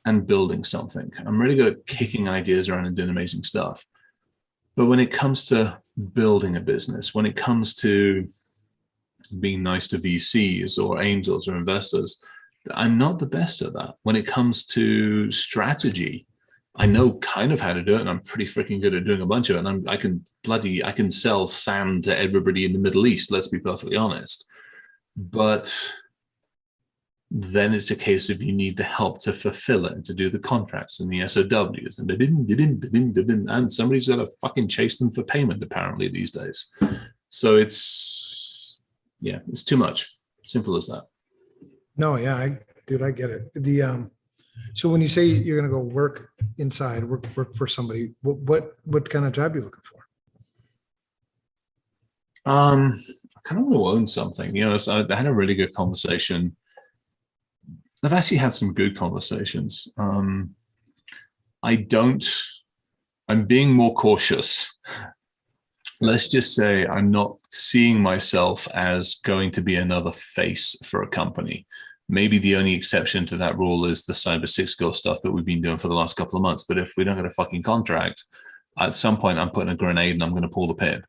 and building something. I'm really good at kicking ideas around and doing amazing stuff. But when it comes to building a business, when it comes to being nice to VCs or angels or investors, I'm not the best at that. When it comes to strategy, I know kind of how to do it, and I'm pretty freaking good at doing a bunch of it. And I can sell sand to everybody in the Middle East. Let's be perfectly honest. But then it's a case of you need the help to fulfill it and to do the contracts and the SOWs, and they didn't, and somebody's got to fucking chase them for payment apparently these days. So it's too much. Simple as that. No, yeah, I get it. So when you say you're going to go work inside, work for somebody, what kind of job are you looking for? I kind of want to own something. So I had a really good conversation. I've actually had some good conversations. I'm being more cautious. Let's just say I'm not seeing myself as going to be another face for a company. Maybe the only exception to that rule is the Cyber 6 Girl stuff that we've been doing for the last couple of months. But if we don't get a fucking contract, at some point I'm putting a grenade and I'm going to pull the pin,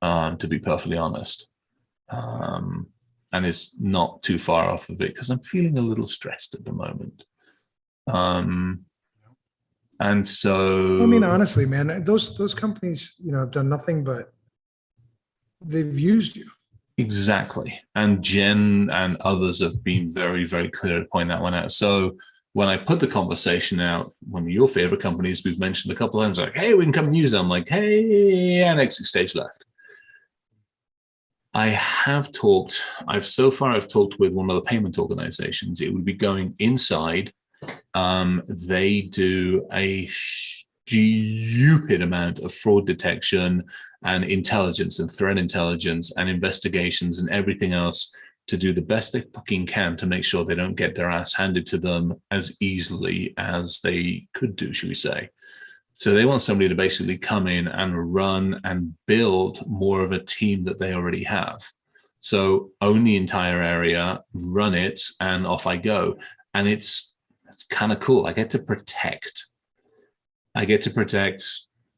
to be perfectly honest. And it's not too far off of it because I'm feeling a little stressed at the moment. And so, I mean, honestly, man, those companies, have done nothing but they've used you. Exactly. And Jen and others have been very, very clear to point that one out. So when I put the conversation out, one of your favorite companies we've mentioned a couple of times, like, hey, we can come and use them. I'm like, hey, and exit stage left. I've talked with one of the payment organizations. It would be going inside. They do a stupid amount of fraud detection and intelligence and threat intelligence and investigations and everything else to do the best they fucking can to make sure they don't get their ass handed to them as easily as they could do, should we say. So they want somebody to basically come in and run and build more of a team that they already have. So own the entire area, run it, and off I go. And it's kind of cool. I get to protect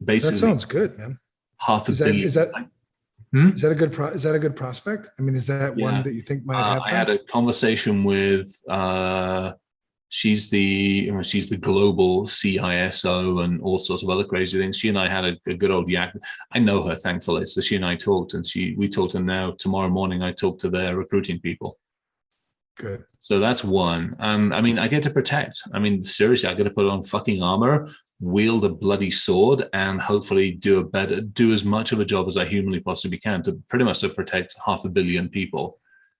basically. That sounds good, man. $500 million. Is that a good prospect? I mean, is that one that you think might happen? I had a conversation with she's the global CISO and all sorts of other crazy things. She and I had a good old yak. I know her, thankfully. So she and I talked, and we talked, and now tomorrow morning I talked to their recruiting people. Good. So that's one. And I mean, I get to protect. I mean, seriously, I got to put on fucking armor, wield a bloody sword, and hopefully do as much of a job as I humanly possibly can to pretty much to protect 500 million people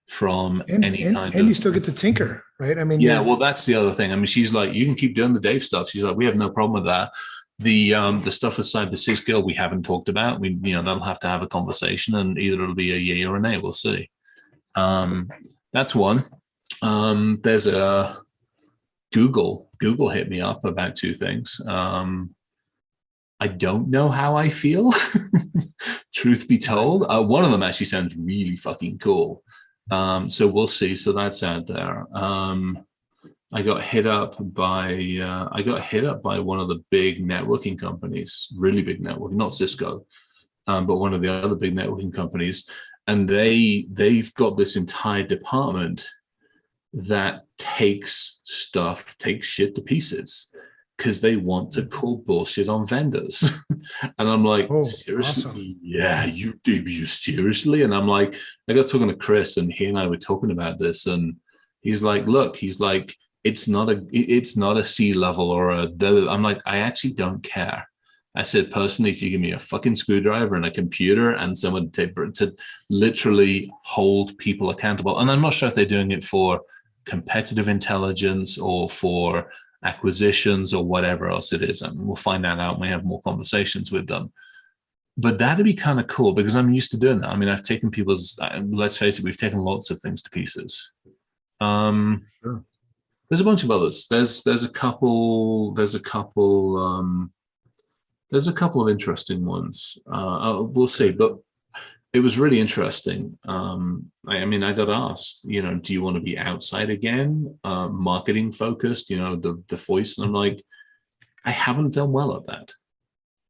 from any kind of. And you still get to tinker, right? I mean, yeah. Well, that's the other thing. I mean, she's like, you can keep doing the Dave stuff. She's like, we have no problem with that. The stuff with Cyber 6 Girl we haven't talked about. That'll have to have a conversation, and either it'll be a yay or a nay. We'll see. That's one. There's a Google hit me up about two things. I don't know how I feel, truth be told. One of them actually sounds really fucking cool. So we'll see. So that's out there. I got hit up by one of the big networking companies, really big networking, not Cisco, but one of the other big networking companies. And they've got this entire department that takes shit to pieces because they want to call bullshit on vendors. And I'm like, seriously? Awesome. Yeah, you seriously? And I'm like, I got talking to Chris, and he and I were talking about this, and he's like, look, it's not a C level or I'm like, I actually don't care. I said, personally, if you give me a fucking screwdriver and a computer and someone to literally hold people accountable, and I'm not sure if they're doing it for competitive intelligence or for acquisitions or whatever else it is. I mean, we'll find that out when we have more conversations with them. But that'd be kind of cool because I'm used to doing that. I mean, I've taken let's face it, we've taken lots of things to pieces. Sure. There's a bunch of others. There's a couple of interesting ones. We'll see, but it was really interesting. I mean, I got asked, do you want to be outside again, marketing focused, the voice? And I'm like, I haven't done well at that.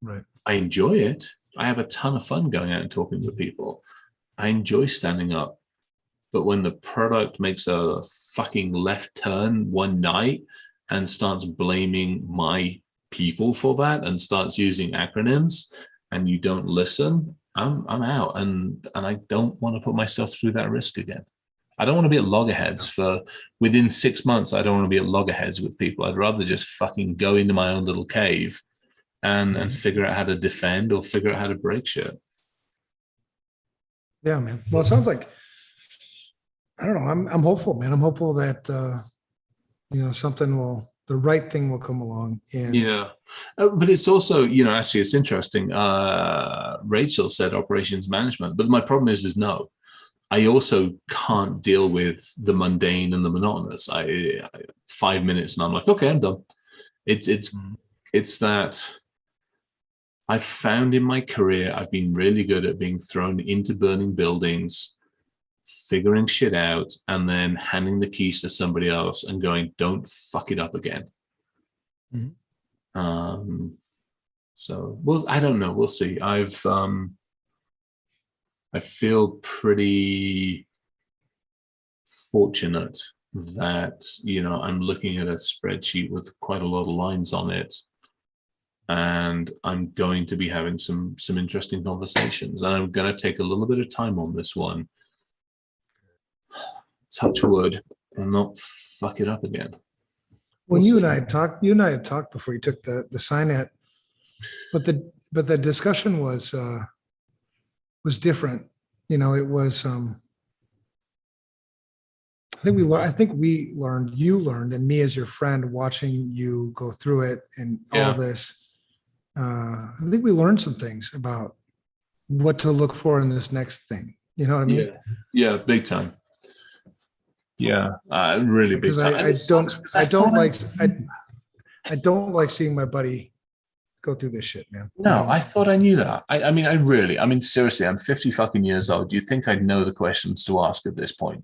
Right. I enjoy it. I have a ton of fun going out and talking to people. I enjoy standing up. But when the product makes a fucking left turn one night and starts blaming my people for that and starts using acronyms and you don't listen, I'm out. And I don't want to put myself through that risk again. I don't want to be at loggerheads for within 6 months. I don't want to be at loggerheads with people. I'd rather just fucking go into my own little cave and figure out how to defend or figure out how to break shit. Yeah, man. Well, it sounds like, I don't know. I'm hopeful, man. I'm hopeful that, the right thing will come along. And Yeah. But it's also, actually it's interesting. Rachel said operations management, but my problem is no. I also can't deal with the mundane and the monotonous. I 5 minutes and I'm like, okay, I'm done. It's that I've found in my career, I've been really good at being thrown into burning buildings, figuring shit out, and then handing the keys to somebody else and going, don't fuck it up again. So, well, I don't know. We'll see. I feel pretty fortunate that, I'm looking at a spreadsheet with quite a lot of lines on it. And I'm going to be having some interesting conversations. And I'm going to take a little bit of time on this one. Touch wood and not fuck it up again. when you and I had talked before you took the sign at, but the discussion was different. It was, I think you learned, and me as your friend watching you go through it and all this, I think we learned some things about what to look for in this next thing. You know what I mean? Yeah, big time. Yeah, really big time. I don't like seeing my buddy go through this shit, man. No, I thought I knew that. I mean, seriously, I'm 50 fucking years old. Do you think I'd know the questions to ask at this point?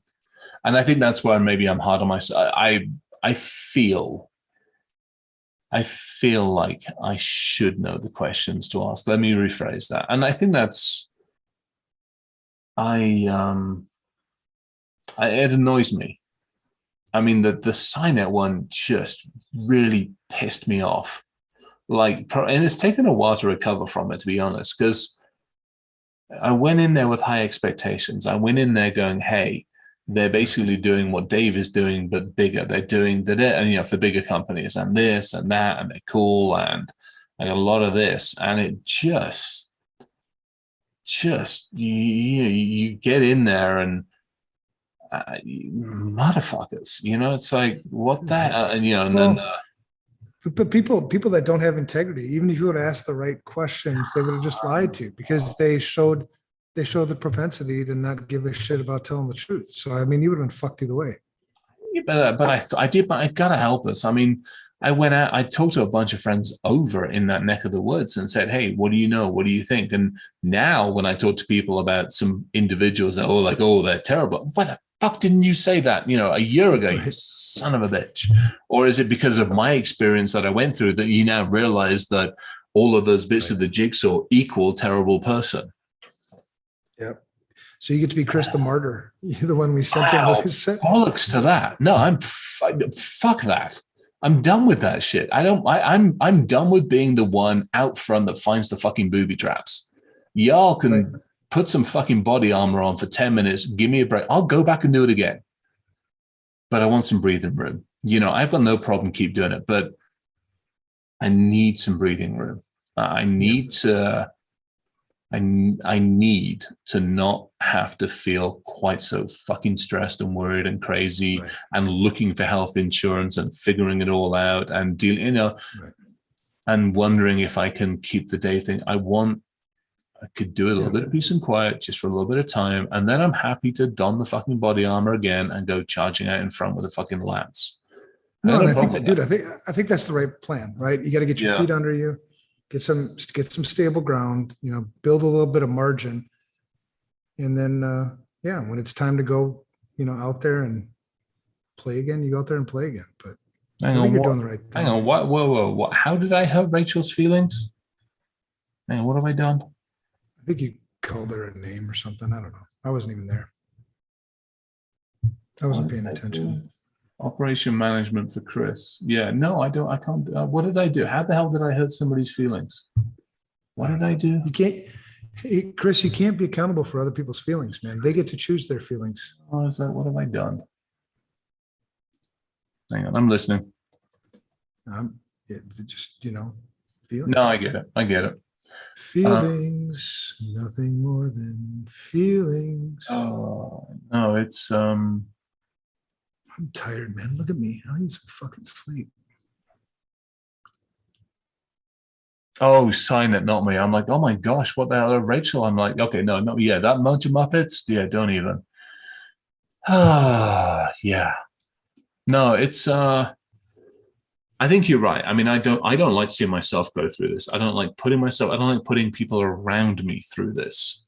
And I think that's where maybe I'm hard on myself. I feel like I should know the questions to ask. Let me rephrase that. And I think it annoys me. I mean, the Cynet one just really pissed me off. And it's taken a while to recover from it, to be honest, because I went in there with high expectations. I went in there going, hey, they're basically doing what Dave is doing, but bigger. They're doing that, and for bigger companies, and this and that, and they're cool, and I got a lot of this, and it just you get in there and motherfuckers, it's like what that, then. But people that don't have integrity, even if you would have asked the right questions, they would have just lied to you because they showed the propensity to not give a shit about telling the truth. So, I mean, you would have been fucked either way. Yeah, but I gotta help us. I mean, I went out, I talked to a bunch of friends over in that neck of the woods and said, hey, what do you know? What do you think? And now when I talk to people about some individuals that are like, oh, they're terrible. What the fuck didn't you say that, a year ago, you son of a bitch? Or is it because of my experience that I went through that you now realize that all of those bits of the jigsaw equal terrible person? Yep. So you get to be Chris the martyr. You're the one we sent him. Bollocks to that. No, fuck that. I'm done with that shit. I'm done with being the one out front that finds the fucking booby traps. Y'all can put some fucking body armor on for 10 minutes. Give me a break. I'll go back and do it again. But I want some breathing room. I've got no problem keep doing it, but I need some breathing room. I need to not have to feel quite so fucking stressed and worried and crazy and looking for health insurance and figuring it all out and dealing, and wondering if I can keep the day thing. I could do a little bit of peace and quiet just for a little bit of time. And then I'm happy to don the fucking body armor again and go charging out in front with a fucking lance. No, and I think that's the right plan, right? You got to get your feet under you. Get some stable ground, build a little bit of margin. And then, when it's time to go, out there and play again, you go out there and play again. But I think you're doing the right thing. Hang on. What? How did I hurt Rachel's feelings? Hang on, what have I done? I think you called her a name or something. I don't know. I wasn't even there. I wasn't paying attention. Operation management for Chris. Yeah, no, I don't. I can't. What did I do? How the hell did I hurt somebody's feelings? What did I do? You can't, hey, Chris, you can't be accountable for other people's feelings, man. They get to choose their feelings. Oh, is that what have I done? Hang on, I'm listening. Just, feelings. No, I get it. I get it. Feelings, nothing more than feelings. Oh no, it's I'm tired, man. Look at me. I need some fucking sleep. Oh, sign it, not me. I'm like, oh my gosh, what the hell, Rachel? I'm like, okay, no, yeah, that bunch of Muppets, yeah, don't even. Yeah, no, it's. I think you're right. I mean, I don't like seeing myself go through this. I don't like putting people around me through this,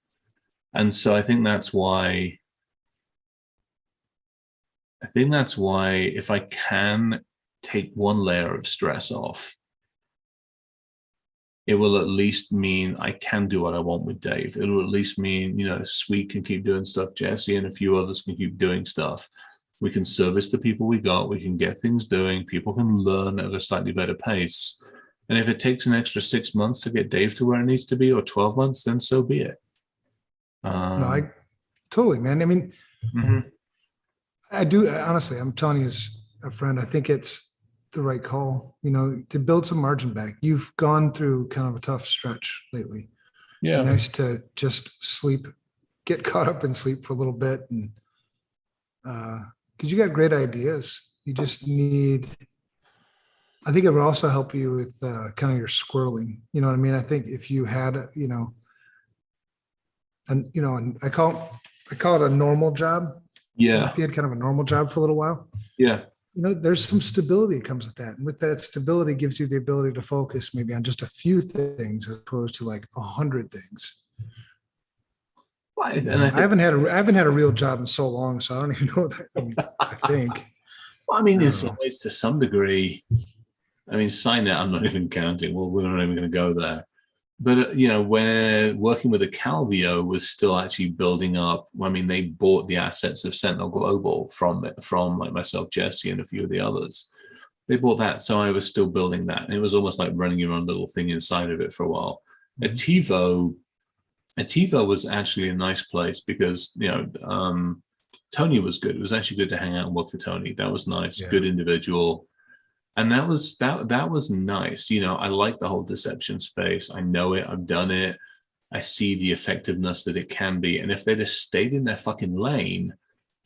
and so I think that's why. If I can take one layer of stress off, it will at least mean I can do what I want with Dave. It will at least mean, Sweet can keep doing stuff. Jesse and a few others can keep doing stuff. We can service the people we got. We can get things doing. People can learn at a slightly better pace. And if it takes an extra 6 months to get Dave to where it needs to be, or 12 months, then so be it. No, I totally, man. I mean, I do, honestly, I'm telling you as a friend, I think it's the right call, to build some margin back. You've gone through kind of a tough stretch lately. Yeah. Nice to just sleep, get caught up in sleep for a little bit. And because you got great ideas, you just need, I think it would also help you with kind of your squirreling. You know what I mean? I think if you had, and I call it a normal job. Yeah. If you had kind of a normal job for a little while. Yeah. There's some stability that comes with that. And with that stability gives you the ability to focus maybe on just a few things as opposed to like 100 things. Well, and I haven't had a real job in so long, so I don't even know that. I think. Well, I mean, it's always to some degree. I mean, sign it. I'm not even counting. Well, we're not even going to go there. But where working with Calvio was still actually building up. I mean, they bought the assets of Sentinel Global from like myself, Jesse, and a few of the others. They bought that, so I was still building that, and it was almost like running your own little thing inside of it for a while. Mm-hmm. Ativo was actually a nice place because Tony was good. It was actually good to hang out and work for Tony. That was nice, good individual. And that was nice. I like the whole deception space. I know it. I've done it. I see the effectiveness that it can be. And if they'd have stayed in their fucking lane,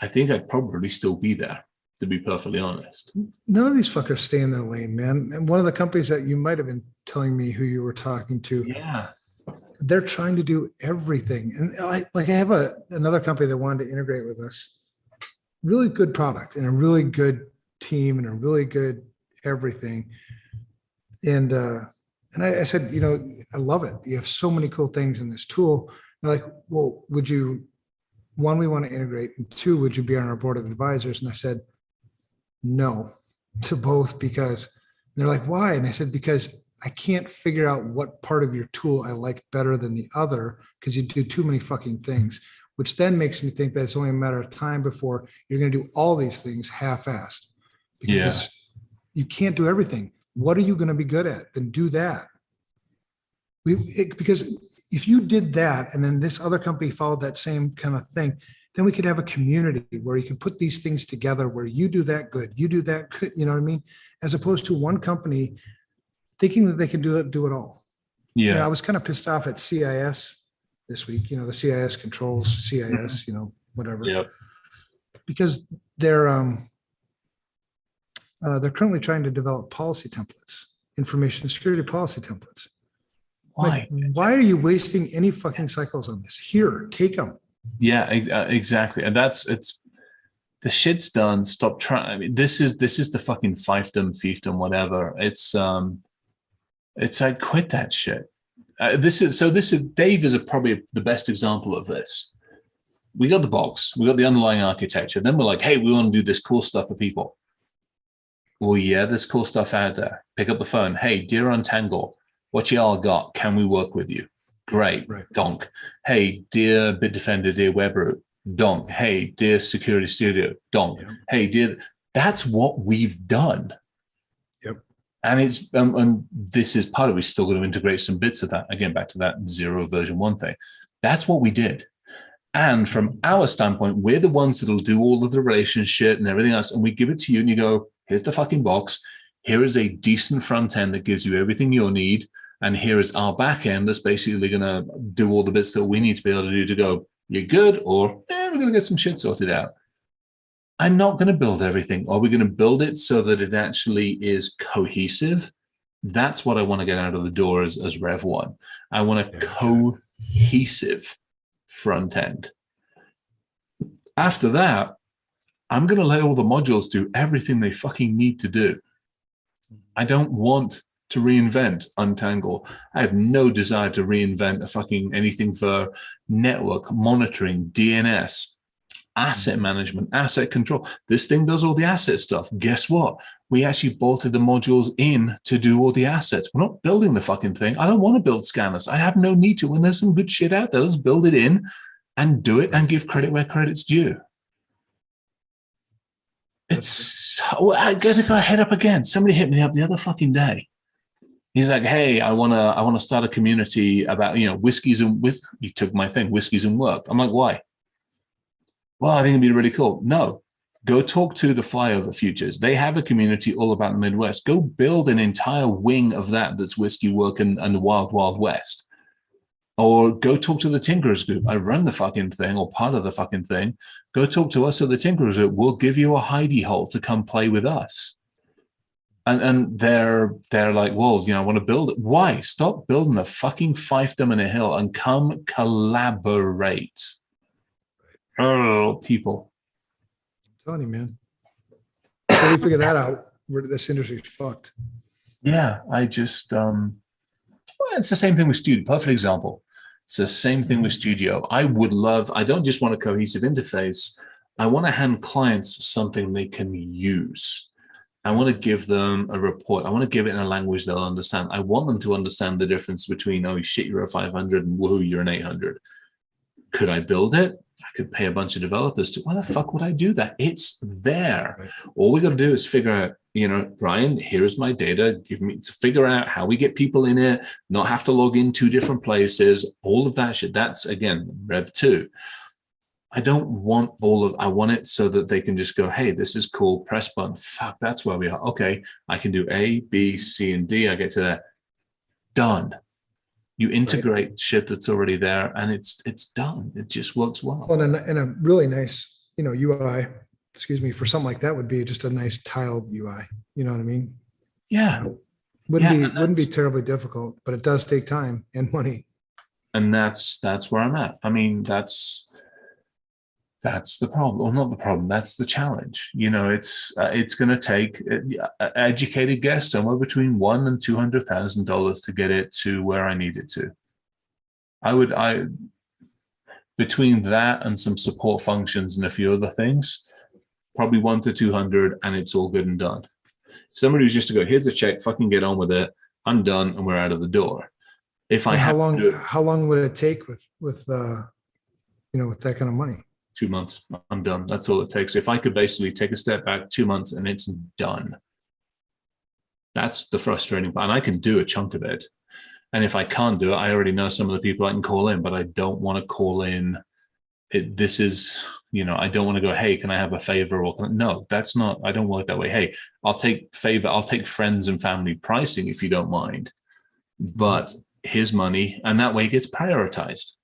I think I'd probably still be there, to be perfectly honest. None of these fuckers stay in their lane, man. And one of the companies that you might have been telling me who you were talking to, they're trying to do everything. And I have another company that wanted to integrate with us. Really good product and a really good team and a really good everything. And I said, I love it. You have so many cool things in this tool. And like, well, would you, one, we want to integrate, and two, would you be on our board of advisors? And I said, no to both, because they're like, why? And I said, because I can't figure out what part of your tool I like better than the other, because you do too many fucking things, which then makes me think that it's only a matter of time before you're going to do all these things half-assed. Because you can't do everything. What are you going to be good at? Then do that. Because if you did that and then this other company followed that same kind of thing, then we could have a community where you can put these things together where you do that good, you do that good, you know what I mean? As opposed to one company thinking that they can do it all. I was kind of pissed off at CIS this week, the CIS controls, CIS, whatever. Yep. Because they're currently trying to develop policy templates, information security policy templates. Why? Why are you wasting any fucking cycles on this? Here, take them. Yeah, exactly. And it's the shit's done. Stop trying. I mean, this is the fucking fiefdom, whatever. It's like, quit that shit. This is Dave is probably the best example of this. We got the box, we got the underlying architecture. Then we're like, hey, we want to do this cool stuff for people. Well, yeah, there's cool stuff out there. Pick up the phone. Hey, dear Untangle, what y'all got? Can we work with you? Great. Right. Donk. Hey, dear Bitdefender, dear Webroot. Donk. Hey, dear Security Studio. Donk. Yeah. Hey, dear. That's what we've done. Yep. And it's and this is part of it. We're still going to integrate some bits of that. Again, back to that 0 version 1 thing. That's what we did. And from our standpoint, we're the ones that'll do all of the relationship and everything else. And we give it to you and you go, here's the fucking box. Here is a decent front end that gives you everything you'll need. And here is our back end that's basically going to do all the bits that we need to be able to do to go, you're good, or we're going to get some shit sorted out. I'm not going to build everything. Are we going to build it so that it actually is cohesive? That's what I want to get out of the door as Rev 1. I want a cohesive front end. After that, I'm going to let all the modules do everything they fucking need to do. I don't want to reinvent Untangle. I have no desire to reinvent a fucking anything for network monitoring, DNS, asset management, asset control. This thing does all the asset stuff. Guess what? We actually bolted the modules in to do all the assets. We're not building the fucking thing. I don't want to build scanners. I have no need to. When there's some good shit out there, let's build it in and do it and give credit where credit's due. It's I gotta go head up again. Somebody hit me up the other fucking day. He's like, hey, I wanna start a community about, whiskeys and he took my thing, whiskeys and work. I'm like, why? Well, I think it'd be really cool. No, go talk to the Flyover Futures. They have a community all about the Midwest. Go build an entire wing of that's whiskey work and the Wild Wild West. Or go talk to the Tinkerers group. I run the fucking thing or part of the fucking thing. Go talk to us at the Tinkerers group. We'll give you a hidey hole to come play with us. And they're like, well, I want to build it. Why? Stop building a fucking fiefdom in a hill and come collaborate. Oh, people. I'm telling you, man. Until we figure that out, this industry's fucked. Yeah, I just it's the same thing with Studio. Perfect example. It's the same thing with Studio. I don't just want a cohesive interface. I want to hand clients something they can use. I want to give them a report. I want to give it in a language they'll understand. I want them to understand the difference between, oh shit, you're a 500 and woohoo, you're an 800. Could I build it? I could pay a bunch of developers to. Why the fuck would I do that? It's there. Right. All we got to do is figure out, Brian, here's my data. Figure out how we get people in it, not have to log in 2 different places, all of that shit. That's, again, Rev 2. I don't want I want it so that they can just go, hey, this is cool, press button. Fuck, that's where we are. Okay, I can do A, B, C, and D. I get to that. Done. You integrate shit that's already there and it's done. It just works well. Well, and a really nice, UI, for something like that would be just a nice tiled UI. You know what I mean? Yeah. Wouldn't be terribly difficult, but it does take time and money. And that's where I'm at. I mean, that's the problem, or not the problem. That's the challenge. It's going to take an educated guess somewhere between $100,000 and $200,000 to get it to where I need it to. Between that and some support functions and a few other things, probably 1 to 200, and it's all good and done. If somebody was just to go, here's a check, fucking get on with it, I'm done, and we're out of the door. How long would it take with that kind of money? 2 months, I'm done. That's all it takes. If I could basically take a step back, 2 months, and it's done. That's the frustrating part. And I can do a chunk of it. And if I can't do it, I already know some of the people I can call in, but I don't want to call in. This is, I don't want to go, hey, can I have a favor? No, that's not, I don't work that way. Hey, I'll take friends and family pricing if you don't mind. But here's money. And that way it gets prioritized.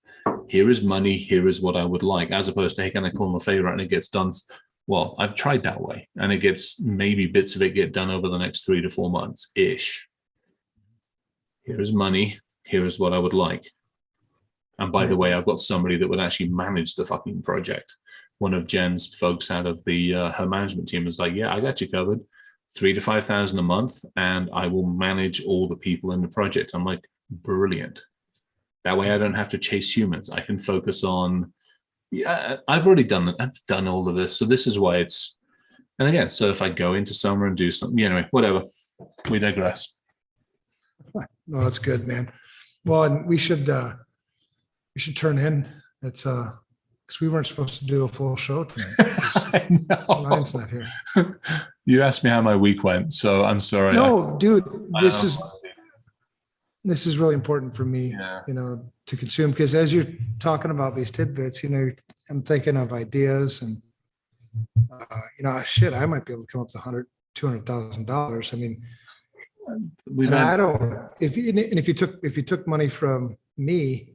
Here is money, here is what I would like, as opposed to, hey, can I call them a favor and it gets done? Well, I've tried that way, and it gets, maybe bits of it get done over the next 3 to 4 months-ish. Here is money, here is what I would like. And by the way, I've got somebody that would actually manage the fucking project. One of Jen's folks out of her management team is like, yeah, I got you covered. 3,000 to 5,000 a month, and I will manage all the people in the project. I'm like, brilliant. That way I don't have to chase humans. I can focus on, I've already done it. I've done all of this. So this is why and again, so if I go into summer and do something, anyway, whatever, we digress. No, that's good, man. Well, and we should turn in. It's because we weren't supposed to do a full show tonight. I know. Ryan's not here. You asked me how my week went, so I'm sorry. No, dude, I this don't is really important for me, Yeah. to consume, because as you're talking about these tidbits, I'm thinking of ideas and, shit, I might be able to come up with $200,000. I mean, We've and I had, don't, if you took money from me,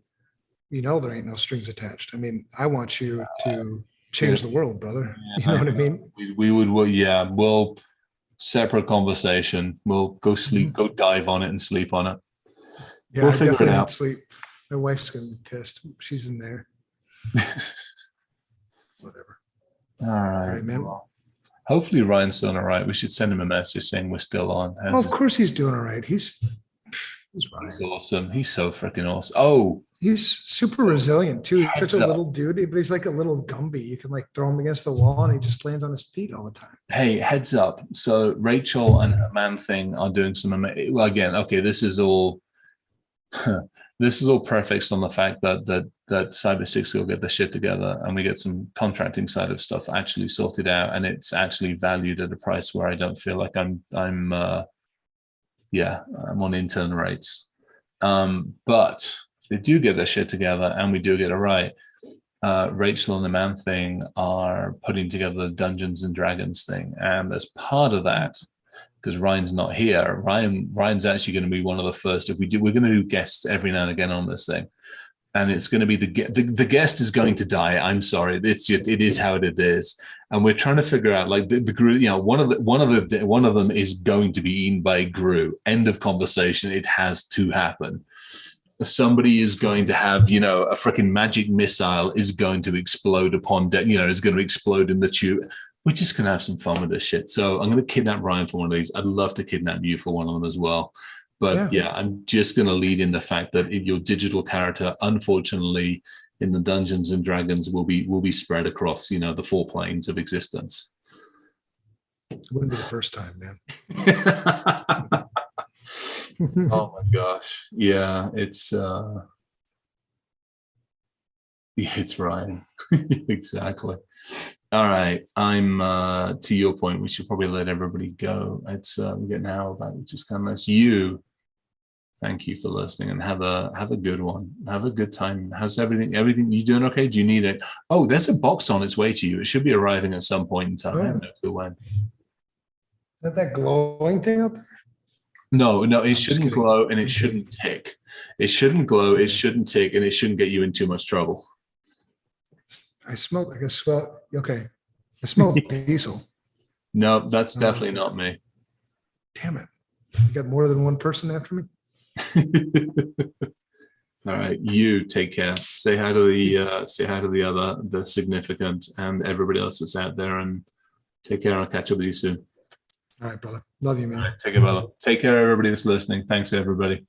there ain't no strings attached. I mean, I want you to change the world, brother. You know what I mean? we would, well, yeah, we'll separate conversation. We'll go sleep, go dive on it and sleep on it. Yeah, We'll I figure it definitely need out. sleep. My wife's gonna be pissed. She's in there. Whatever. All right, right, man. well, hopefully Ryan's doing all right. We should send him a message saying we're still on. Oh, of course he's doing all right. He's Ryan. He's awesome. He's so freaking awesome. Oh, He's super resilient too. He's such a Heads up. little dude, but he's like a little Gumby. You can like throw him against the wall and he just lands on his feet all the time. hey, heads up. So Rachel and her man thing are doing some well, again, okay, this is all prefixed on the fact that Cyber Six will get the shit together and we get some contracting side of stuff actually sorted out, and it's actually valued at a price where I don't feel like I'm on intern rates. But if they do get their shit together and we do get it right, Rachel and the man thing are putting together the Dungeons and Dragons thing, and as part of that, because Ryan's not here, Ryan's actually going to be one of the first. We're going to do guests every now and again on this thing, and it's going to be the guest is going to die. I'm sorry, it is how it is, and we're trying to figure out like the Gru. One of them is going to be eaten by a Gru. End of conversation. It has to happen. Somebody is going to have, a freaking magic missile is going to explode is going to explode in the tube. We're just going to have some fun with this shit. So I'm going to kidnap Ryan for one of these. I'd love to kidnap you for one of them as well. But yeah I'm just going to lead in the fact that your digital character, unfortunately, in the Dungeons and Dragons will be spread across, the 4 planes of existence. It wouldn't be the first time, man. Oh my gosh. Yeah, it's Ryan. Exactly. All right. I'm to your point, we should probably let everybody go. It's we get an hour back, which is kind of nice. Thank you for listening and have a good one. Have a good time. How's everything? Everything you doing okay? Do you need it? Oh, there's a box on its way to you. It should be arriving at some point in time. I have no clue when. Is that glowing thing out there? No, it shouldn't glow and it shouldn't tick. It shouldn't glow, it shouldn't tick, and it shouldn't get you in too much trouble. I smell okay. I smell diesel. No, that's definitely not me. Damn it. You got more than one person after me? All right, you take care. Say hi to the significant and everybody else that's out there, and take care. I'll catch up with you soon. All right, brother. Love you, man. All right, take care, brother. Take care, everybody that's listening. Thanks, everybody.